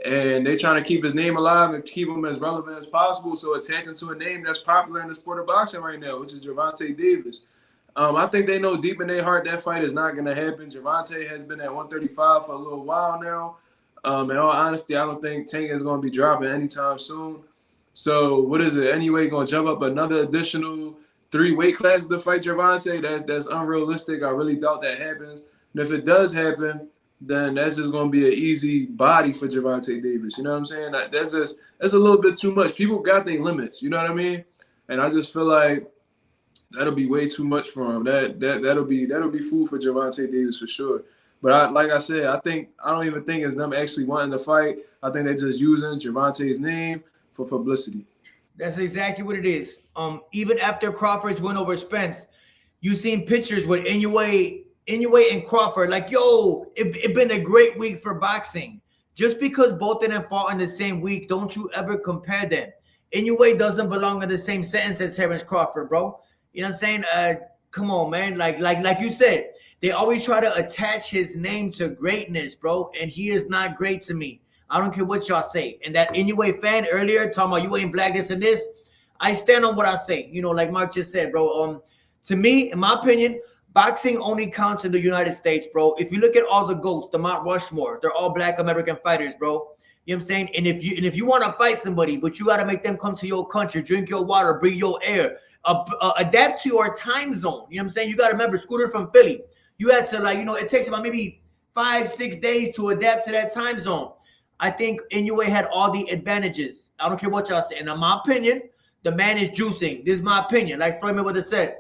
and they trying to keep his name alive and keep him as relevant as possible. So attaching to a name that's popular in the sport of boxing right now, which is Gervonta Davis. I think they know deep in their heart that fight is not going to happen. Gervonta has been at 135 for a little while now. In all honesty, I don't think Tank is going to be dropping anytime soon. So what is it? Inoue going to jump up another additional 3 weight classes to fight Gervonta? That's unrealistic. I really doubt that happens. And if it does happen, then that's just going to be an easy body for Gervonta Davis. You know what I'm saying? That's a little bit too much. People got their limits. You know what I mean? And I just feel like that'll be way too much for him. That'll be food for Gervonta Davis for sure. But like I said, I don't even think it's them actually wanting to fight. I think they're just using Gervonta's name for publicity. That's exactly what it is. Even after Crawford's win over Spence, you seen pictures with Inoue and Crawford. Like, yo, it been a great week for boxing. Just because both of them fought in the same week, don't you ever compare them. Inoue doesn't belong in the same sentence as Terrence Crawford, bro. You know what I'm saying? Come on, man. Like you said, they always try to attach his name to greatness, bro. And he is not great to me. I don't care what y'all say. And that Inoue fan earlier talking about you ain't black, this and this, I stand on what I say. You know, like Mark just said, bro. To me, in my opinion, boxing only counts in the United States, bro. If you look at all the GOATs, the Mount Rushmore, they're all black American fighters, bro. You know what I'm saying? And if you want to fight somebody, but you got to make them come to your country, drink your water, breathe your air, adapt to your time zone. You know what I'm saying? You got to remember, Scooter from Philly. You had to, like, you know, it takes about maybe 5-6 days to adapt to that time zone. I think Inoue had all the advantages. I don't care what y'all say. And in my opinion, the man is juicing. This is my opinion. Like Floyd Mayweather said,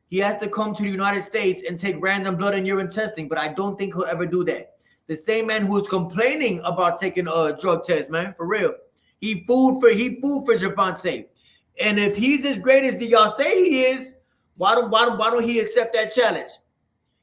he has to come to the United States and take random blood and urine testing, but I don't think he'll ever do that. The same man who's complaining about taking a drug test, man, for real. He fooled for Gervonta. And if he's as great as y'all say he is, why don't he accept that challenge?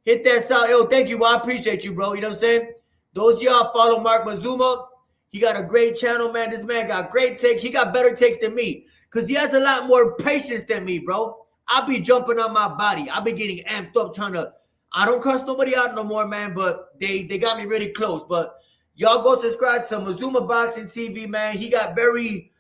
Hit that sound. Yo, thank you. Well, I appreciate you, bro. You know what I'm saying? Those y'all follow Mark Mazuma. He got a great channel, man. This man got great takes. He got better takes than me because he has a lot more patience than me, bro. I be jumping on my body. I be getting amped up trying to. I don't cuss nobody out no more, man, but they got me really close. But y'all go subscribe to Mazuma Boxing TV, man. He got very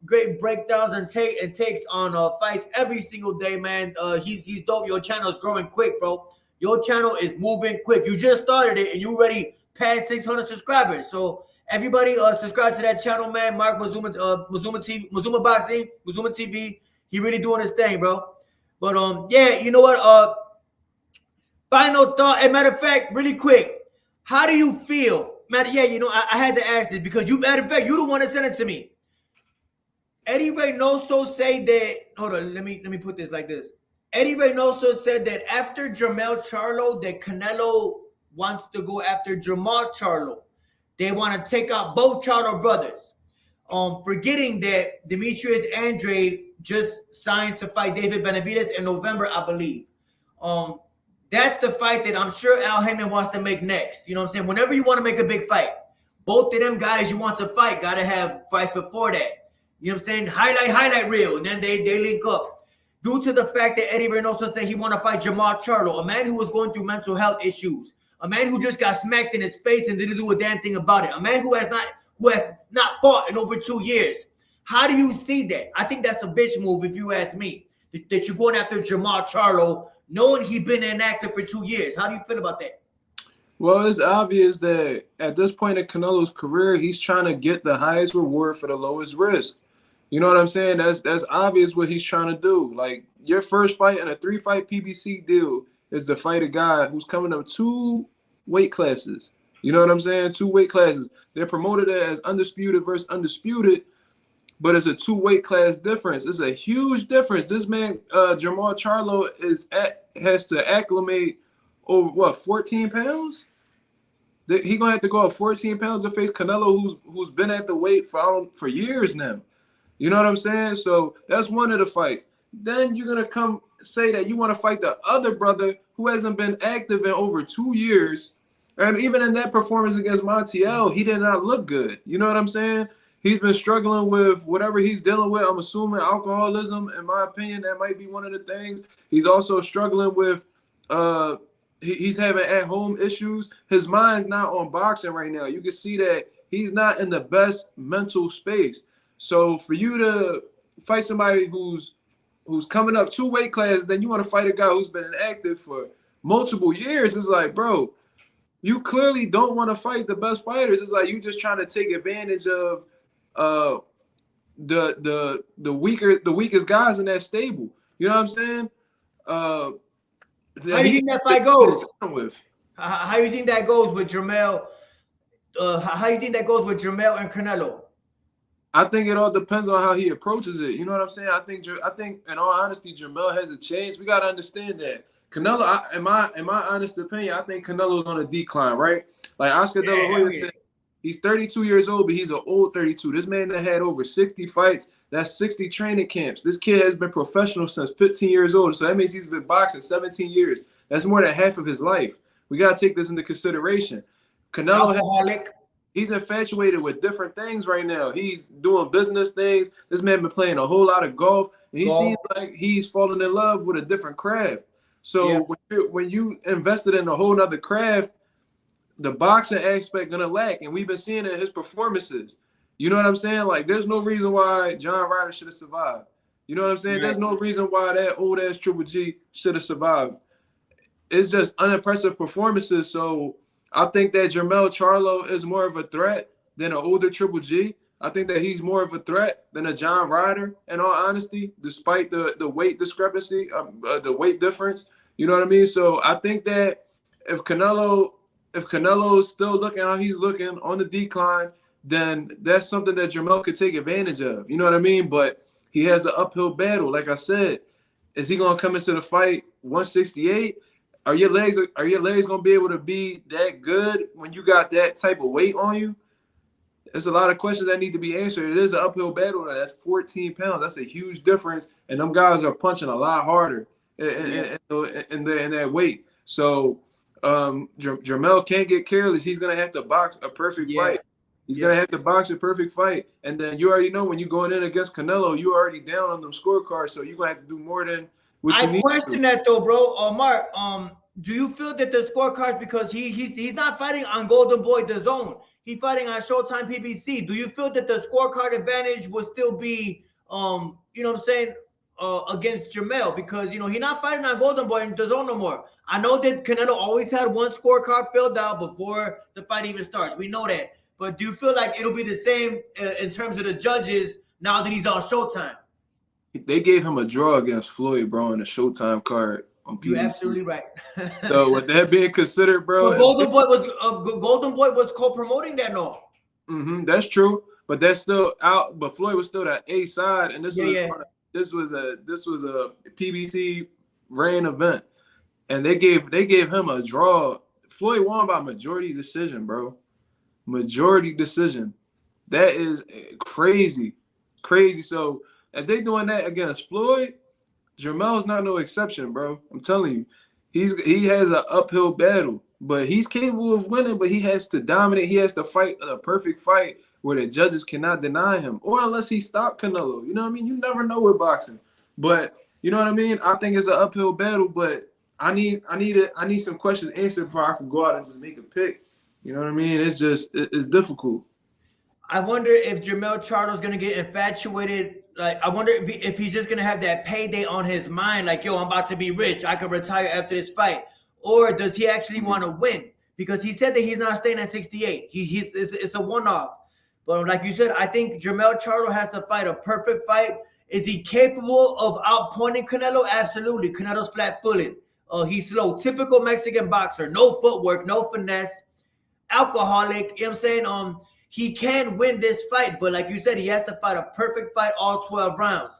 great breakdowns and takes on fights every single day, man. He's dope. Your channel is growing quick, bro. Your channel is moving quick. You just started it and you already passed 600 subscribers. So everybody subscribe to that channel, man. Mark Mazuma TV, Mazuma Boxing, Mazuma TV. He really doing his thing, bro. But yeah, you know what? Final thought. As a matter of fact, really quick, how do you feel? Matter, yeah, you know, I had to ask this because matter of fact, you the one that sent it to me. Eddy Reynoso say that. Hold on, let me put this like this. Eddy Reynoso said that after Jermell Charlo, that Canelo wants to go after Jermall Charlo. They want to take out both Charlo brothers. Forgetting that Demetrius Andrade just signed to fight David Benavidez in November, I believe. That's the fight that I'm sure Al Heyman wants to make next. You know what I'm saying? Whenever you want to make a big fight, both of them guys you want to fight got to have fights before that. You know what I'm saying? Highlight reel, and then they link up. Due to the fact that Eddy Reynoso said he want to fight Jermall Charlo, a man who was going through mental health issues, a man who just got smacked in his face and didn't do a damn thing about it, a man who has not fought in over 2 years. How do you see that? I think that's a bitch move, if you ask me, that you're going after Jermall Charlo, knowing he's been inactive for 2 years. How do you feel about that? Well, it's obvious that at this point in Canelo's career, he's trying to get the highest reward for the lowest risk. You know what I'm saying? That's obvious what he's trying to do. Like, your first fight in a 3-fight PBC deal is to fight a guy who's coming up 2 weight classes. You know what I'm saying? 2 weight classes. They're promoted as undisputed versus undisputed, but it's a 2 weight class difference. It's a huge difference. This man, Jermall Charlo, has to acclimate over, what, 14 pounds? He's going to have to go up 14 pounds to face Canelo, who's been at the weight for years now. You know what I'm saying? So that's one of the fights. Then you're going to come say that you want to fight the other brother who hasn't been active in over 2 years. And even in that performance against Montiel, he did not look good. You know what I'm saying? He's been struggling with whatever he's dealing with. I'm assuming alcoholism. In my opinion, that might be one of the things. He's also struggling with he's having at-home issues. His mind's not on boxing right now. You can see that he's not in the best mental space. So for you to fight somebody who's coming up 2 weight classes, then you want to fight a guy who's been inactive for multiple years, it's like, bro, you clearly don't want to fight the best fighters. It's like you just trying to take advantage of the weakest guys in that stable. You know what I'm saying? How do you think that fight goes? How do you think that goes with Jermell? How do you think that goes with Jermell and Canelo? I think it all depends on how he approaches it. You know what I'm saying? I think in all honesty, Jermell has a chance. We got to understand that. Canelo, in my honest opinion, I think Canelo's on a decline, right? Like Oscar De La Hoya said, he's 32 years old, but he's an old 32. This man that had over 60 fights, that's 60 training camps. This kid has been professional since 15 years old, so that means he's been boxing 17 years. That's more than half of his life. We got to take this into consideration. Canelo, he's infatuated with different things right now. He's doing business things. This man been playing a whole lot of golf, and he seems like he's falling in love with a different craft. So when you invested in a whole nother craft, the boxing aspect gonna lack, and we've been seeing it in his performances. You know what I'm saying? Like, there's no reason why John Ryder should have survived. You know what I'm saying? There's no reason why that old ass Triple G should have survived. It's just unimpressive performances. So I think that Jermell Charlo is more of a threat than an older Triple G. I think that he's more of a threat than a John Ryder, in all honesty, despite the weight discrepancy, the weight difference. You know what I mean? So I think that if Canelo's still looking how he's looking on the decline, then that's something that Jermell could take advantage of. You know what I mean? But he has an uphill battle. Like I said, is he gonna come into the fight 168? Are your legs gonna be able to be that good when you got that type of weight on you? There's a lot of questions that need to be answered. It is an uphill battle. That's 14 pounds. That's a huge difference. And them guys are punching a lot harder in that weight. So Jermell can't get careless. He's gonna have to box a perfect fight. He's gonna have to box a perfect fight. And then you already know when you're going in against Canelo, you're already down on them scorecards. So you're gonna have to do more than what you need. I question that though, bro. Mark, do you feel that the scorecards, because he's not fighting on Golden Boy DAZN, he's fighting on Showtime PBC. Do you feel that the scorecard advantage would still be you know what I'm saying, against Jermell? Because you know he's not fighting on Golden Boy and DAZN no more. I know that Canelo always had one scorecard filled out before the fight even starts. We know that. But do you feel like it'll be the same in terms of the judges now that he's on Showtime? They gave him a draw against Floyd, bro, in the Showtime card on PBC. You're absolutely right. So with that being considered, bro, well, Golden Boy was co-promoting that, no? That's true, but that's still out. But Floyd was still that A side, and this was a PBC ran event, and they gave him a draw. Floyd won by majority decision, bro. Majority decision. That is crazy. So if they doing that against Floyd, Jermell's not no exception, bro. I'm telling you, he has an uphill battle, but he's capable of winning. But he has to dominate. He has to fight a perfect fight where the judges cannot deny him, or unless he stopped Canelo. You know what I mean? You never know with boxing, but you know what I mean. I think it's an uphill battle, but I need some questions answered before I can go out and just make a pick. You know what I mean? It's difficult. I wonder if Jermell Charlo's gonna get infatuated. Like, I wonder if he's just gonna have that payday on his mind. Like, yo, I'm about to be rich. I could retire after this fight. Or does he actually want to win? Because he said that he's not staying at 68. It's a one-off. But like you said, I think Jermell Charlo has to fight a perfect fight. Is he capable of outpointing Canelo? Absolutely. Canelo's flat-footed. He's slow. Typical Mexican boxer. No footwork, no finesse. Alcoholic, you know what I'm saying? He can win this fight, but like you said, he has to fight a perfect fight all 12 rounds.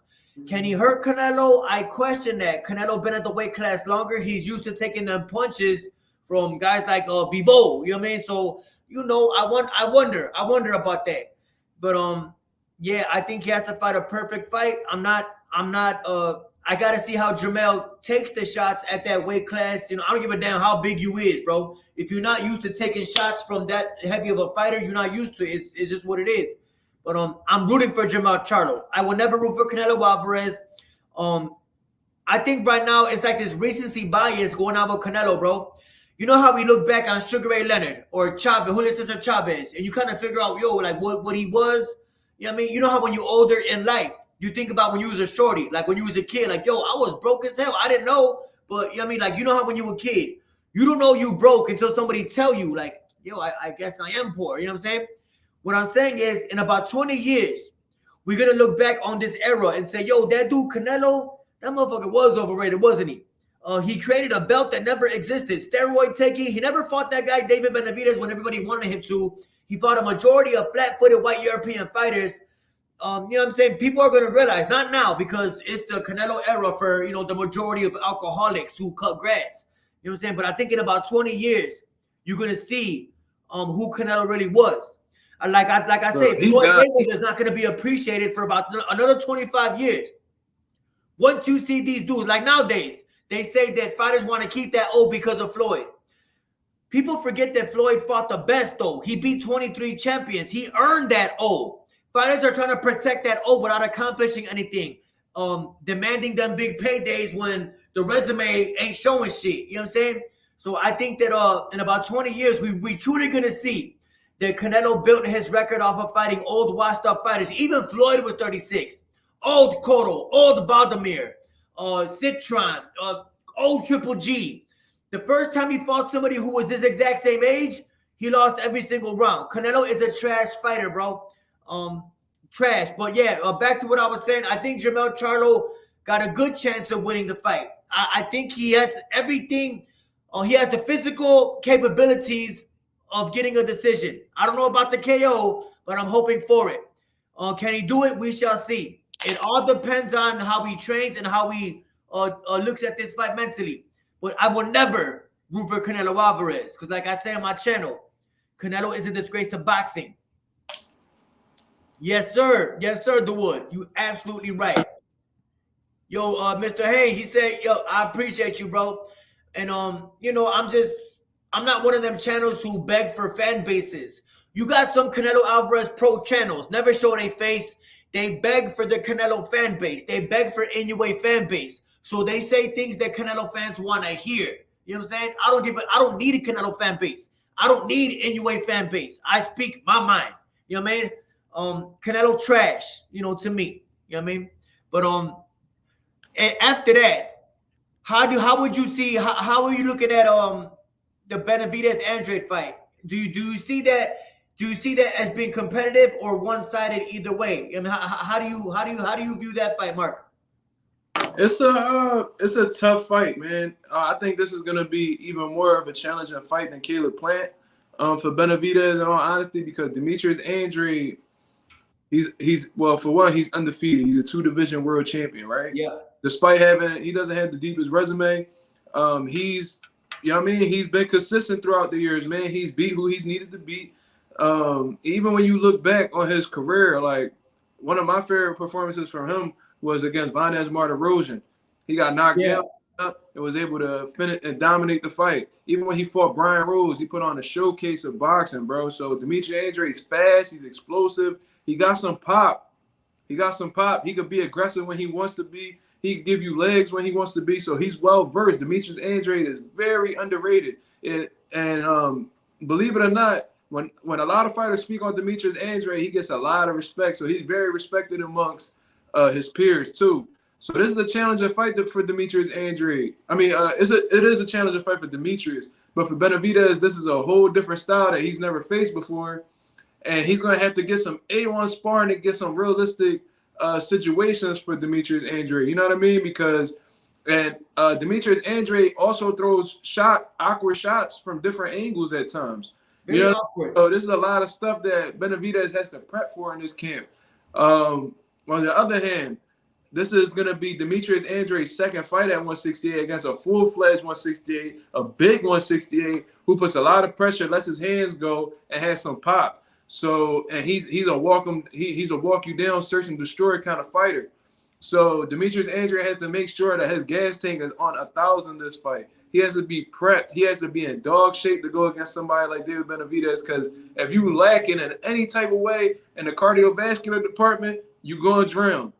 Can he hurt Canelo? I question that. Canelo been at the weight class longer. He's used to taking them punches from guys like Bivo, you know what I mean? So, you know, I wonder about that. But yeah, I think he has to fight a perfect fight. I gotta see how Jermell takes the shots at that weight class. You know, I don't give a damn how big you is, bro. If you're not used to taking shots from that heavy of a fighter, you're not used to it. It's just what it is. But I'm rooting for Jermell Charlo. I will never root for Canelo Alvarez. I think right now it's like this recency bias going on with Canelo, bro. You know how we look back on Sugar Ray Leonard or Chavez, Julio Cesar Chavez, and you kind of figure out, yo, like what he was. You know what I mean? You know how when you're older in life, you think about when you was a shorty, like when you was a kid, like, yo, I was broke as hell. I didn't know, but you know what I mean? Like, you know how when you were a kid, you don't know you broke until somebody tell you, like, yo, I guess I am poor. You know what I'm saying? What I'm saying is, in about 20 years, we're going to look back on this era and say, yo, that dude Canelo, that motherfucker was overrated, wasn't he? He created a belt that never existed. Steroid taking. He never fought that guy, David Benavidez, when everybody wanted him to. He fought a majority of flat-footed white European fighters. You know what I'm saying? People are going to realize, not now, because it's the Canelo era for, you know, the majority of alcoholics who cut grass. You know what I'm saying? But I think in about 20 years, you're going to see who Canelo really was. Like I say, Floyd Mayweather is not going to be appreciated for about another 25 years. Once you see these dudes, like nowadays, they say that fighters want to keep that O because of Floyd. People forget that Floyd fought the best, though. He beat 23 champions. He earned that O. Fighters are trying to protect that O without accomplishing anything. Demanding them big paydays when the resume ain't showing shit. You know what I'm saying? So I think that in about 20 years, we truly going to see that Canelo built his record off of fighting old, washed-up fighters. Even Floyd was 36. Old Cotto, old Baldomir, Citron, old Triple G. The first time he fought somebody who was his exact same age, He lost every single round. Canelo is a trash fighter, bro. Trash. But yeah, back to what I was saying. I think Jermell Charlo got a good chance of winning the fight. I think he has everything. He has the physical capabilities of getting a decision. I don't know about the KO, but I'm hoping for it. Can he do it? We shall see. It all depends on how he trains and how he looks at this fight mentally. But I will never root for Canelo Alvarez because, like I say on my channel, Canelo is a disgrace to boxing. Yes, sir. Yes, sir, DeWood. You absolutely right. Yo, Mr. Hayes, he said, yo, I appreciate you, bro. And, you know, I'm not one of them channels who beg for fan bases. You got some Canelo Alvarez pro channels, never show their face. They beg for the Canelo fan base. They beg for Inoue fan base. So they say things that Canelo fans want to hear. You know what I'm saying? I don't need a Canelo fan base. I don't need Inoue fan base. I speak my mind. You know what I mean? Canelo trash, you know, to me. You know what I mean? But after that, how would you see how are you looking at the Benavidez Andrade fight? Do you see that? Do you see that as being competitive or one-sided either way? I mean, how do you view that fight, Mark? It's a tough fight, man. I think this is gonna be even more of a challenging fight than Caleb Plant for Benavidez, in all honesty, because Demetrius Andrade, he's well, for one, he's undefeated. He's a 2-division world champion, right? Yeah. Despite he doesn't have the deepest resume. He's, you know what I mean? He's been consistent throughout the years, man. He's beat who he's needed to beat. Even when you look back on his career, like one of my favorite performances from him was against Villeugas Martirosyan. He got knocked down and was able to finish and dominate the fight. Even when he fought Brian Rose, he put on a showcase of boxing, bro. So Demetrius Andrade's fast, he's explosive, he got some pop. He could be aggressive when he wants to be. He can give you legs when he wants to be. So he's well versed. Demetrius Andrade is very underrated. And believe it or not, when a lot of fighters speak on Demetrius Andrade, he gets a lot of respect. So he's very respected amongst his peers too. So this is a challenging fight for Demetrius Andrade. I mean, it is a challenging fight for Demetrius, but for Benavidez, this is a whole different style that he's never faced before, and he's gonna have to get some A1 sparring to get some realistic situations for Demetrius Andrade. You know what I mean? Because Demetrius Andrade also throws awkward shots from different angles at times. You know, so this is a lot of stuff that Benavidez has to prep for in this camp. On the other hand, this is going to be Demetrius Andrade's second fight at 168 against a full-fledged 168, a big 168 who puts a lot of pressure, lets his hands go, and has some pop. So, and he's a walk you down, search and destroy kind of fighter. So Demetrius Andrade has to make sure that his gas tank is on 1,000 this fight. He has to be prepped. He has to be in dog shape to go against somebody like David Benavidez, because if you lacking in any type of way in the cardiovascular department, you're going to drown.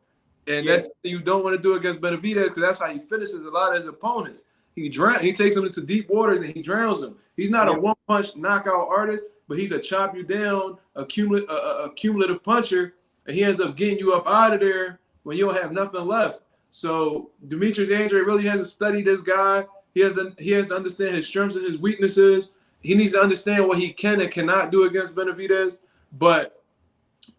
And that's what you don't want to do against Benavidez, because that's how he finishes a lot of his opponents. He takes them into deep waters and he drowns them. He's not a one-punch knockout artist, but he's a chop you down, a cumulative puncher, and he ends up getting you up out of there when you don't have nothing left. So Demetrius Andrade really has to study this guy. He has to understand his strengths and his weaknesses. He needs to understand what he can and cannot do against Benavidez. But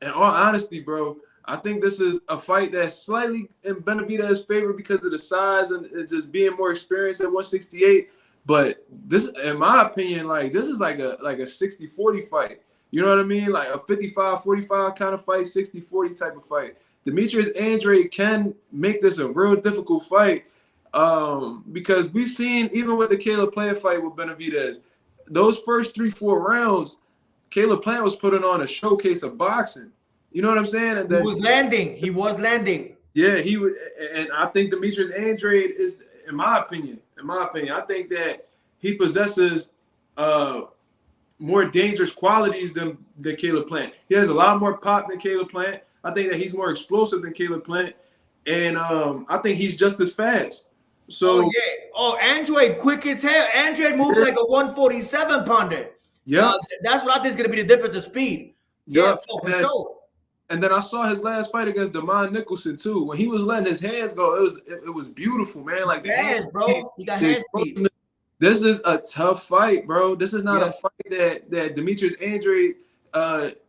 in all honesty, bro, I think this is a fight that's slightly in Benavidez's favor because of the size and just being more experienced at 168. But this, in my opinion, like this is like a 60-40 fight. You know what I mean? Like a 55-45 kind of fight, 60-40 type of fight. Demetrius Andrade can make this a real difficult fight because we've seen, even with the Caleb Plant fight with Benavidez, those first 3-4 rounds, Caleb Plant was putting on a showcase of boxing. You know what I'm saying? And then, he was landing. Yeah, he was, and I think Demetrius Andrade is, in my opinion, I think that he possesses more dangerous qualities than Caleb Plant. He has a lot more pop than Caleb Plant. I think that he's more explosive than Caleb Plant, and I think he's just as fast. So Andrade quick as hell. Andrade moves like a 147 pounder. Yeah, that's what I think is going to be the difference of speed. Yeah, for sure. And then I saw his last fight against Damon Nicholson too. When he was letting his hands go, it was beautiful, man. Like hands, bro. He got hand speed. This is a tough fight, bro. This is not a fight that Demetrius Andrade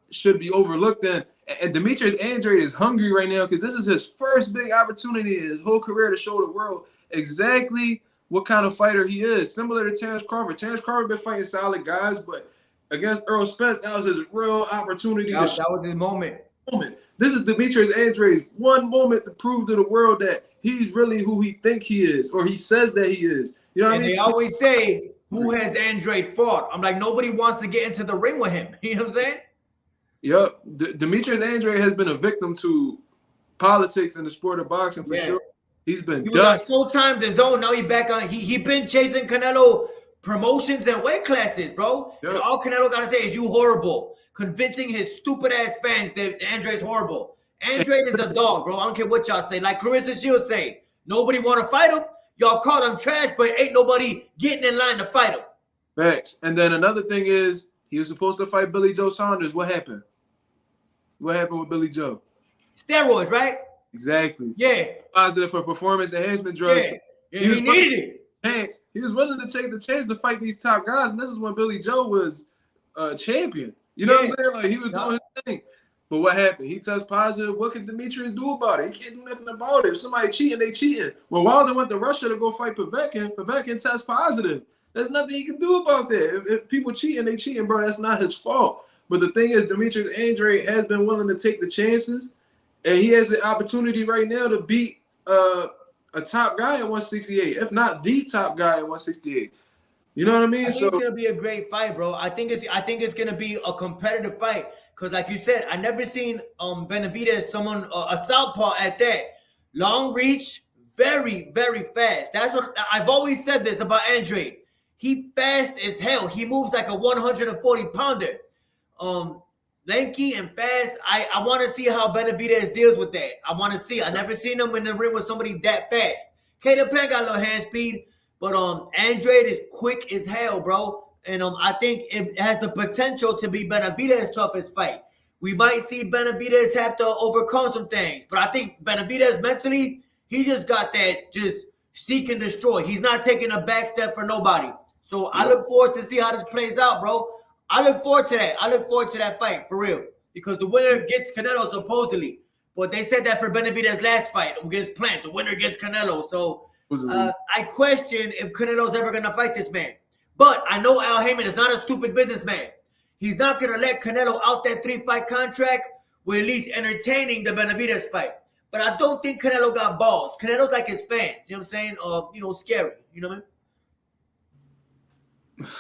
should be overlooked in. And Demetrius Andrade is hungry right now because this is his first big opportunity in his whole career to show the world exactly what kind of fighter he is. Similar to Terrence Crawford. Terrence Crawford been fighting solid guys, but against Earl Spence, that was his real opportunity. That was his moment. This is Demetrius Andrade's one moment to prove to the world that he's really who he think he is, or he says that he is. You know what I mean? They always say, who has Andrade fought? I'm like, nobody wants to get into the ring with him. You know what I'm saying? Yep. Demetrius Andrade has been a victim to politics in the sport of boxing for sure. He was on Showtime, the Zone. Now he back on. He been chasing Canelo promotions and weight classes, bro. Yep. And all Canelo gotta say is you horrible. Convincing his stupid ass fans that Andrade's horrible. Andrade is a dog, bro. I don't care what y'all say. Like Clarissa Shields say, nobody want to fight him. Y'all call him trash, but ain't nobody getting in line to fight him. Facts. And then another thing is, he was supposed to fight Billy Joe Saunders. What happened? What happened with Billy Joe? Steroids, right? Exactly. Yeah. Positive for performance enhancement drugs. Yeah, he needed it. He was willing to take the chance to fight these top guys, and this is when Billy Joe was champion. You know what I'm saying? Like, he was doing his thing. But what happened? He tests positive. What can Demetrius do about it? He can't do nothing about it. If somebody cheating, they cheating. When Wilder went to Russia to go fight Povetkin tests positive. There's nothing he can do about that. If people cheating, they cheating, bro. That's not his fault. But the thing is, Demetrius Andrade has been willing to take the chances, and he has the opportunity right now to beat a top guy at 168, if not the top guy at 168. You know what I mean? I think it's gonna be a great fight, bro. I think it's gonna be a competitive fight because, like you said, I never seen Benavidez, someone a southpaw at that. Long reach, very, very fast. That's what I've always said this about Andrade. He fast as hell. He moves like a 140 pounder. Lanky and fast. I want to see how Benavidez deals with that. I want to see. I never seen him in the ring with somebody that fast. Caleb Plant got a little hand speed, but Andrade is quick as hell, bro. And I think it has the potential to be Benavidez's toughest fight. We might see Benavidez have to overcome some things, but I think Benavidez mentally, he just got that just seek and destroy. He's not taking a back step for nobody. So I look forward to see how this plays out, bro. I look forward to that. I look forward to that fight, for real. Because the winner gets Canelo, supposedly. But they said that for Benavidez's last fight against Plant. The winner gets Canelo. So I question if Canelo's ever going to fight this man. But I know Al Heyman is not a stupid businessman. He's not going to let Canelo out that 3-fight contract with at least entertaining the Benavidez fight. But I don't think Canelo got balls. Canelo's like his fans. You know what I'm saying? Scary. You know what I mean?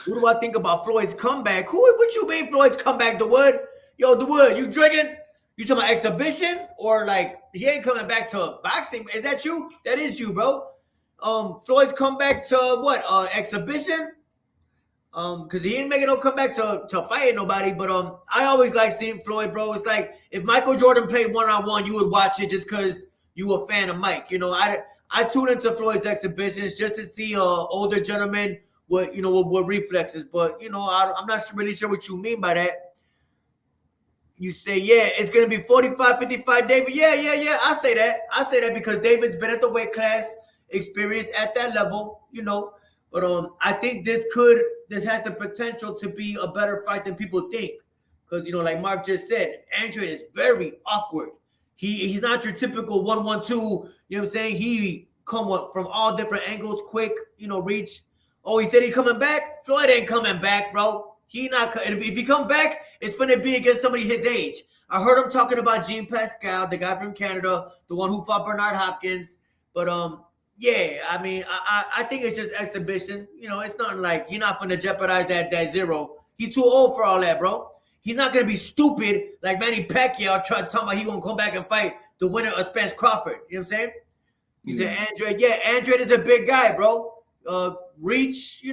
What do I think about Floyd's comeback? What you mean Floyd's comeback, DeWood? Yo, DeWood, you drinking? You talking about exhibition? Or like, he ain't coming back to boxing. Is that you? That is you, bro. Floyd's comeback to what? Exhibition? Because he ain't making no comeback to fighting nobody. But I always like seeing Floyd, bro. It's like, if Michael Jordan played one-on-one, you would watch it just because you a fan of Mike. You know, I tune into Floyd's exhibitions just to see older gentlemen what reflexes, but I'm not really sure what you mean by that. You say, yeah, it's gonna be 45-55, David. Yeah. I say that because David's been at the weight class, experience at that level, But I think this has the potential to be a better fight than people think. Because like Mark just said, Andrade is very awkward. He's not your typical 1-1-2, you know what I'm saying? He come from all different angles, quick, reach. Oh, he said he's coming back? Floyd ain't coming back, bro. He not. If he come back, it's going to be against somebody his age. I heard him talking about Jean Pascal, the guy from Canada, the one who fought Bernard Hopkins. But, yeah, I mean, I think it's just exhibition. It's nothing like he's not going to jeopardize that zero. He's too old for all that, bro. He's not going to be stupid like Manny Pacquiao talking about he's going to come back and fight the winner of Spence Crawford. You know what I'm saying? He said Andrade. Yeah, Andrade is a big guy, bro. Reach,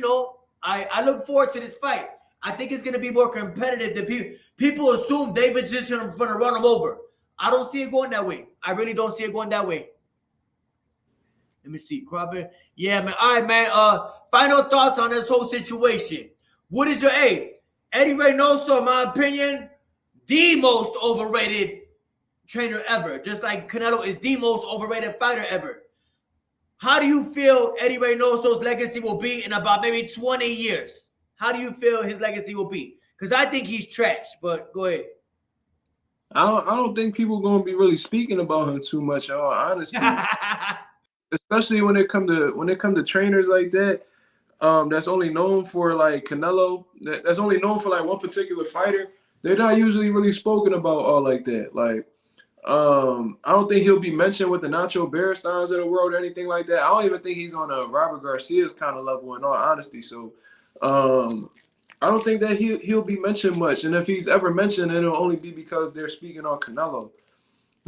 I look forward to this fight. I think it's going to be more competitive than people assume David's just going to run him over. I don't see it going that way. I really don't see it going that way. Let me see. Crawford. Yeah, man. All right, man. Final thoughts on this whole situation. What is your Eddie Reynoso, in my opinion, the most overrated trainer ever. Just like Canelo is the most overrated fighter ever. How do you feel Eddie Reynoso's legacy will be in about maybe 20 years? How do you feel his legacy will be? Because I think he's trash, but go ahead. I don't think people gonna be really speaking about him too much, in all honesty. Especially when it come to trainers like that, that's only known for like Canelo, that's only known for like one particular fighter. They're not usually really spoken about all like that. Like, I don't think he'll be mentioned with the Nacho Bearsteins of the world or anything like that. I don't even think he's on a Robert Garcia's kind of level, in all honesty. So, I don't think that he'll be mentioned much. And if he's ever mentioned, it'll only be because they're speaking on Canelo.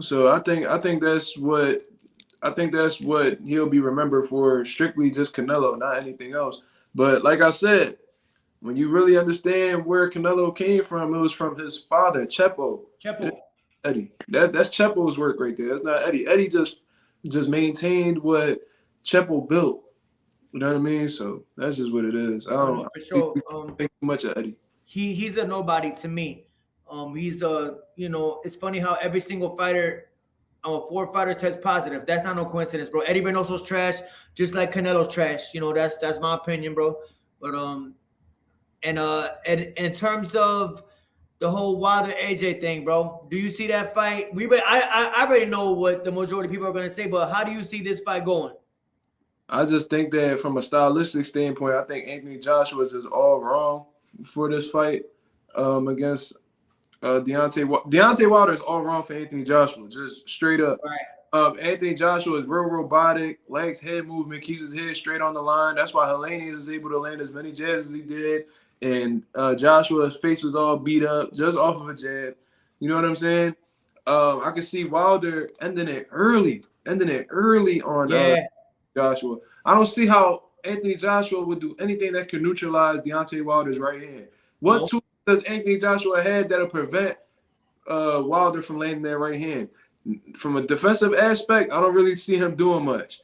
So I think that's what he'll be remembered for, strictly just Canelo, not anything else. But like I said, when you really understand where Canelo came from, it was from his father, Chepo. Eddy. That's Chepo's work right there. That's not Eddy. Eddy just maintained what Chepo built. You know what I mean? So that's just what it is. I don't for sure. think too much of Eddy. He's a nobody to me. He's it's funny how every single fighter, 4 fighters test positive. That's not no coincidence, bro. Eddie Reynoso's trash, just like Canelo's trash. That's my opinion, bro. But and in terms of the whole Wilder AJ thing, bro, do you see that fight? I already know what the majority of people are gonna say, but how do you see this fight going? I just think that from a stylistic standpoint, I think Anthony Joshua is just all wrong for this fight against Deontay Wilder is all wrong for Anthony Joshua, just straight up. Right. Anthony Joshua is real robotic, legs, head movement, keeps his head straight on the line. That's why Helenius is able to land as many jabs as he did. And Joshua's face was all beat up just off of a jab. You know what I'm saying? I could see Wilder ending it early on Joshua. I don't see how Anthony Joshua would do anything that could neutralize Deontay Wilder's right hand. What tool does Anthony Joshua have that'll prevent Wilder from landing that right hand? From a defensive aspect, I don't really see him doing much.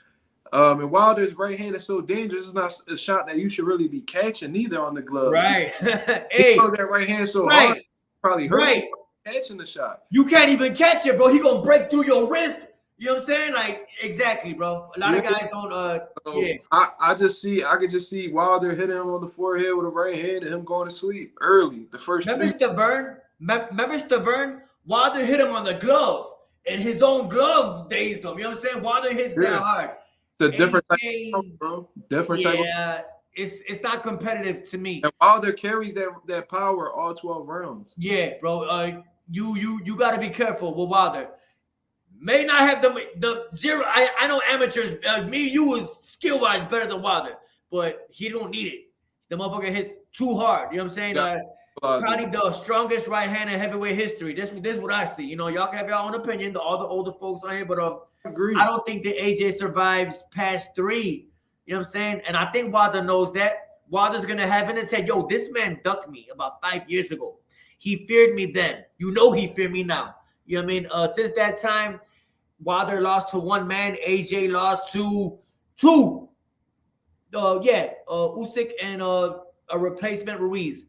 And Wilder's right hand is so dangerous. It's not a shot that you should really be catching either on the glove. Right. He throws that right hand so hard, probably hurt you catching the shot. You can't even catch it, bro. He gonna break through your wrist. You know what I'm saying? Like, exactly, bro. A lot of guys don't. I could just see Wilder hitting him on the forehead with a right hand and him going to sleep early. The first. Remember Stavern? Wilder hit him on the glove, and his own glove dazed him. You know what I'm saying? Wilder hits that hard. It's a different type of, bro. Different type. Yeah, it's not competitive to me. And Wilder carries that power all 12 rounds. Yeah, bro. You got to be careful with Wilder. May not have the zero. I know amateurs. You was skill wise better than Wilder, but he don't need it. The motherfucker hits too hard. You know what I'm saying? Probably the strongest right hand in heavyweight history. This is what I see. Y'all can have your own opinion. All the older folks on here, but I don't think that AJ survives past 3. You know what I'm saying? And I think Wilder knows that. Wilder's gonna have in his head, yo, this man ducked me about 5 years ago. He feared me then. He feared me now. You know what I mean? Since that time, Wilder lost to 1 man. AJ lost to 2. Usyk and a replacement Ruiz.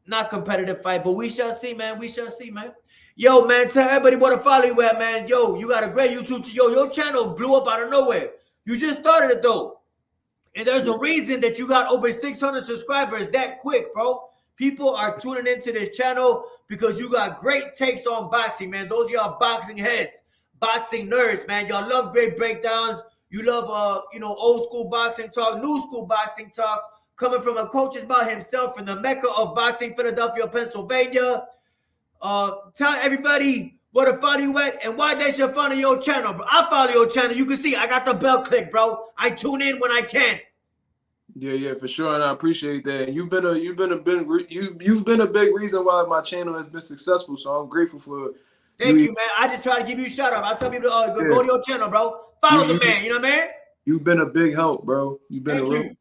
Not competitive fight, but we shall see, man. We shall see, man. Yo, man, tell everybody what to follow you at, man. Yo, you got a great YouTube channel. Your channel blew up out of nowhere. You just started it, though. And there's a reason that you got over 600 subscribers that quick, bro. People are tuning into this channel because you got great takes on boxing, man. Those of y'all boxing heads, boxing nerds, man. Y'all love great breakdowns. You love, old school boxing talk, new school boxing talk, coming from a coach's mouth himself in the mecca of boxing, Philadelphia, Pennsylvania. Tell everybody where to follow you at and why they should follow your channel, bro. I follow your channel. You can see I got the bell click, bro. I tune in when I can. Yeah, for sure, and I appreciate that. You've been a big reason why my channel has been successful. So I'm grateful for. Thank you, man. I just try to give you a shout out. I tell people to go to your channel, bro. Follow the man. You know what I mean? You've been a big help, bro. You've been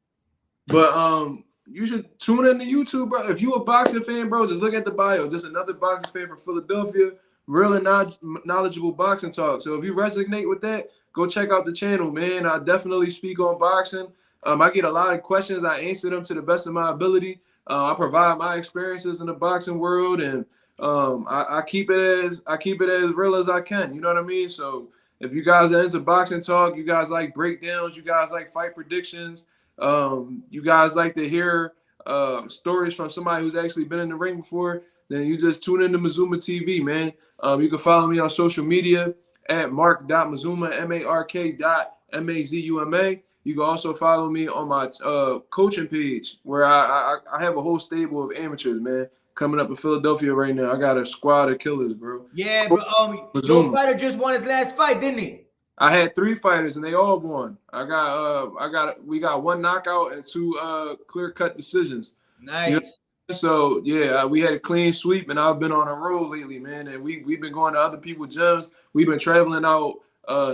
But you should tune in to YouTube, bro. If you a boxing fan, bro, just look at the bio. Just another boxing fan from Philadelphia. Real and knowledgeable boxing talk. So if you resonate with that, go check out the channel, man. I definitely speak on boxing. I get a lot of questions. I answer them to the best of my ability. I provide my experiences in the boxing world, and I keep it as real as I can. You know what I mean? So If you guys are into boxing talk, you guys like breakdowns, you guys like fight predictions, you guys like to hear stories from somebody who's actually been in the ring before, then you just tune into Mazuma TV, man. You can follow me on social media at mark.mazuma, mark.mazuma. You can also follow me on my coaching page where I have a whole stable of amateurs, man, coming up in Philadelphia right now. I got a squad of killers, bro. Yeah, bro. Your fighter just won his last fight, didn't he? I had 3 fighters and they all won. We got 1 knockout and 2 clear-cut decisions. Nice. You know? So yeah, we had a clean sweep, and I've been on a roll lately, man. And we've been going to other people's gyms. We've been traveling out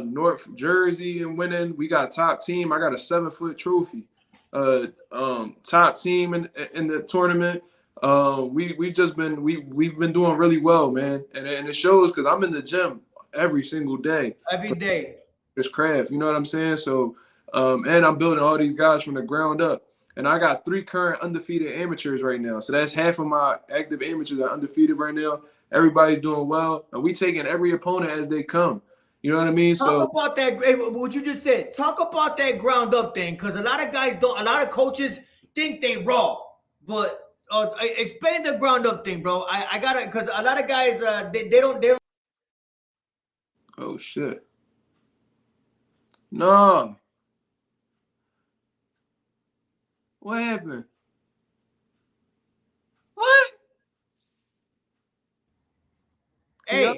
North Jersey and winning. We got top team. I got a 7-foot trophy. Top team in the tournament. We've been doing really well, man. And it shows because I'm in the gym every single day. Every day. This craft, you know what I'm saying? So and I'm building all these guys from the ground up. And I got 3 current undefeated amateurs right now. So that's half of my active amateurs are undefeated right now. Everybody's doing well. And we taking every opponent as they come. You know what I mean? Talk about that, what you just said. Talk about that ground up thing. Because a lot of guys don't, a lot of coaches think they raw. But explain the ground up thing, bro. I got to, because a lot of guys, they don't. Oh, shit. No. What happened? What? Hey, yep.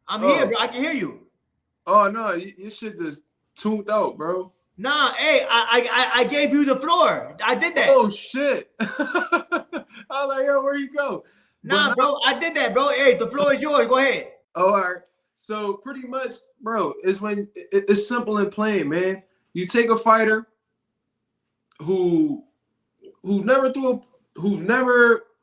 I'm here, bro. I can hear you. Oh no, your shit just tuned out, bro. Nah, hey, I gave you the floor. I did that. Oh shit. I was like, yo, where you go? Nah, bro, I did that, bro. Hey, the floor is yours. Go ahead. Oh, all right. So pretty much, bro, it's simple and plain, man. You take a fighter who never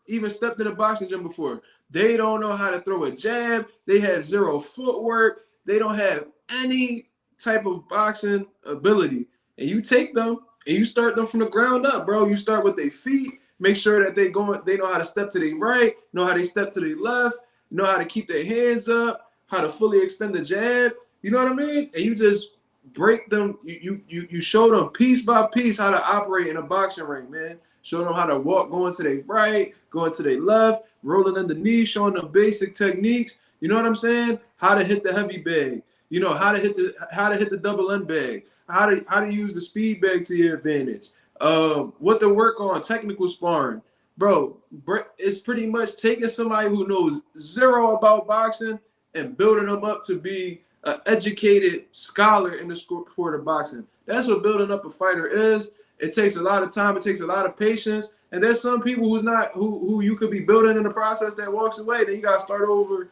even stepped in a boxing gym before. They don't know how to throw a jab. They have 0 footwork. They don't have any type of boxing ability. And you take them and you start them from the ground up, bro. You start with their feet. Make sure that they know how to step to their right, know how they step to their left, know how to keep their hands up, how to fully extend the jab. You know what I mean? And you just break them. You show them piece by piece how to operate in a boxing ring, man. Show them how to walk, going to their right, going to their left, rolling underneath, showing them basic techniques. You know what I'm saying? How to hit the heavy bag. You know how to hit the double end bag. How to use the speed bag to your advantage. What to work on, technical sparring, bro. It's pretty much taking somebody who knows 0 about boxing and building them up to be an educated scholar in the sport of boxing. That's what building up a fighter is. It takes a lot of time. It takes a lot of patience. And there's some people who you could be building in the process that walks away. Then you got to start over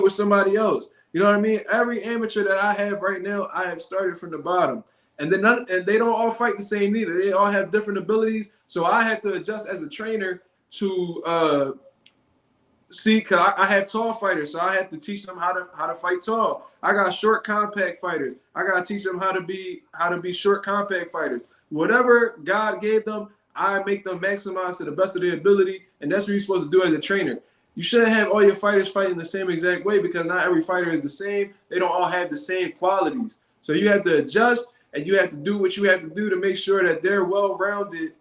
with somebody else. You know what I mean? Every amateur that I have right now, I have started from the bottom. And they don't all fight the same neither. They all have different abilities. So I have to adjust as a trainer to see, because I have tall fighters, so I have to teach them how to fight tall. I got short compact fighters. I got to teach them how to be short compact fighters. Whatever God gave them, I make them maximize to the best of their ability, and that's what you're supposed to do as a trainer. You shouldn't have all your fighters fighting the same exact way because not every fighter is the same. They don't all have the same qualities. So you have to adjust, and you have to do what you have to do to make sure that they're well-rounded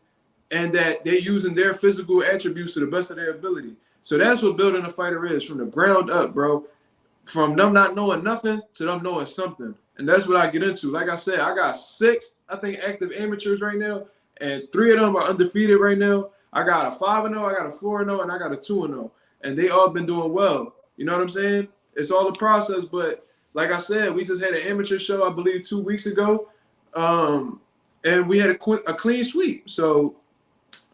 and that they're using their physical attributes to the best of their ability. So that's what building a fighter is, from the ground up, bro. From them not knowing nothing to them knowing something. And that's what I get into. Like I said, I got 6, I think, active amateurs right now, and 3 of them are undefeated right now. I got a 5-0, I got a 4-0, and I got a 2-0. And they all been doing well. You know what I'm saying? It's all a process, but like I said, we just had an amateur show, I believe, 2 weeks ago, and we had a clean sweep. So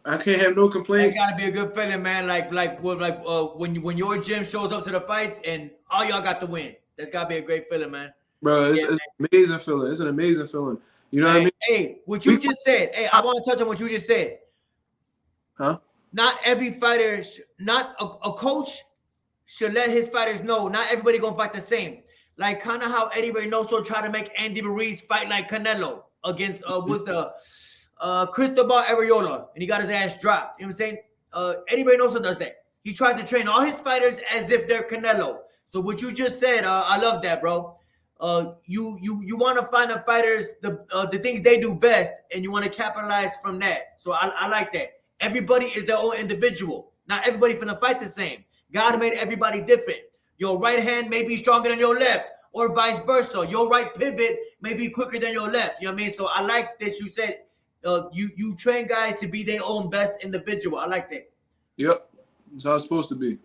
I can't have no complaints. That gotta be a good feeling, man. When your gym shows up to the fights and all y'all got to win. That's gotta be a great feeling, man. Bro, it's an amazing feeling. It's an amazing feeling. You know what I mean? Hey, what you just said. Hey, I want to touch on what you just said. Huh? Not every fighter, not a coach should let his fighters know not everybody gonna fight the same. Like kind of how Eddy Reynoso tried to make Andy Ruiz fight like Canelo against Cristobal Arreola, and he got his ass dropped. You know what I'm saying? Eddy Reynoso does that. He tries to train all his fighters as if they're Canelo. So what you just said, I love that, bro. you want to find the fighters the things they do best, and you want to capitalize from that. So I like that. Everybody is their own individual. Not everybody finna fight the same. God made everybody different. Your right hand may be stronger than your left, or vice versa. Your right pivot may be quicker than your left. You know what I mean? So I like that you said you train guys to be their own best individual. I like that. Yep, that's how it's supposed to be.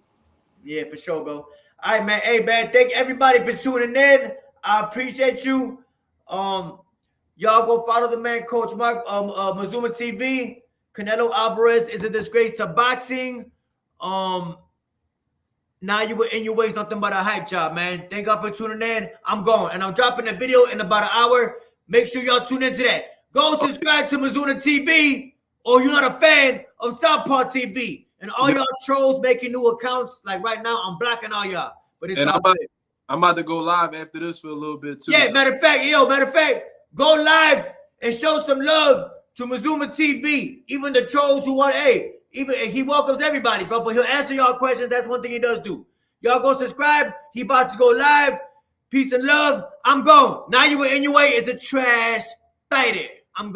Yeah, for sure, bro. All right, man. Hey, man, thank everybody for tuning in. I appreciate you. Y'all go follow the man, Coach Mark, Mazuma TV. Canelo Alvarez is a disgrace to boxing. Naoya Inoue is nothing but a hype job, man. Thank God for tuning in. I'm going, and I'm dropping a video in about an hour. Make sure y'all tune into that. Go subscribe to Mazuna TV, or you're not a fan of Southpaw TV. And all y'all trolls making new accounts, like right now, I'm blocking all y'all. But it's I'm about to go live after this for a little bit too. Yeah, matter of fact, go live and show some love to Mazuma TV. Even the trolls who want, he welcomes everybody, bro. But he'll answer y'all questions. That's one thing he does do. Y'all go subscribe. He about to go live. Peace and love. I'm gone. Naoya Inoue is a trash fighter. I'm gone.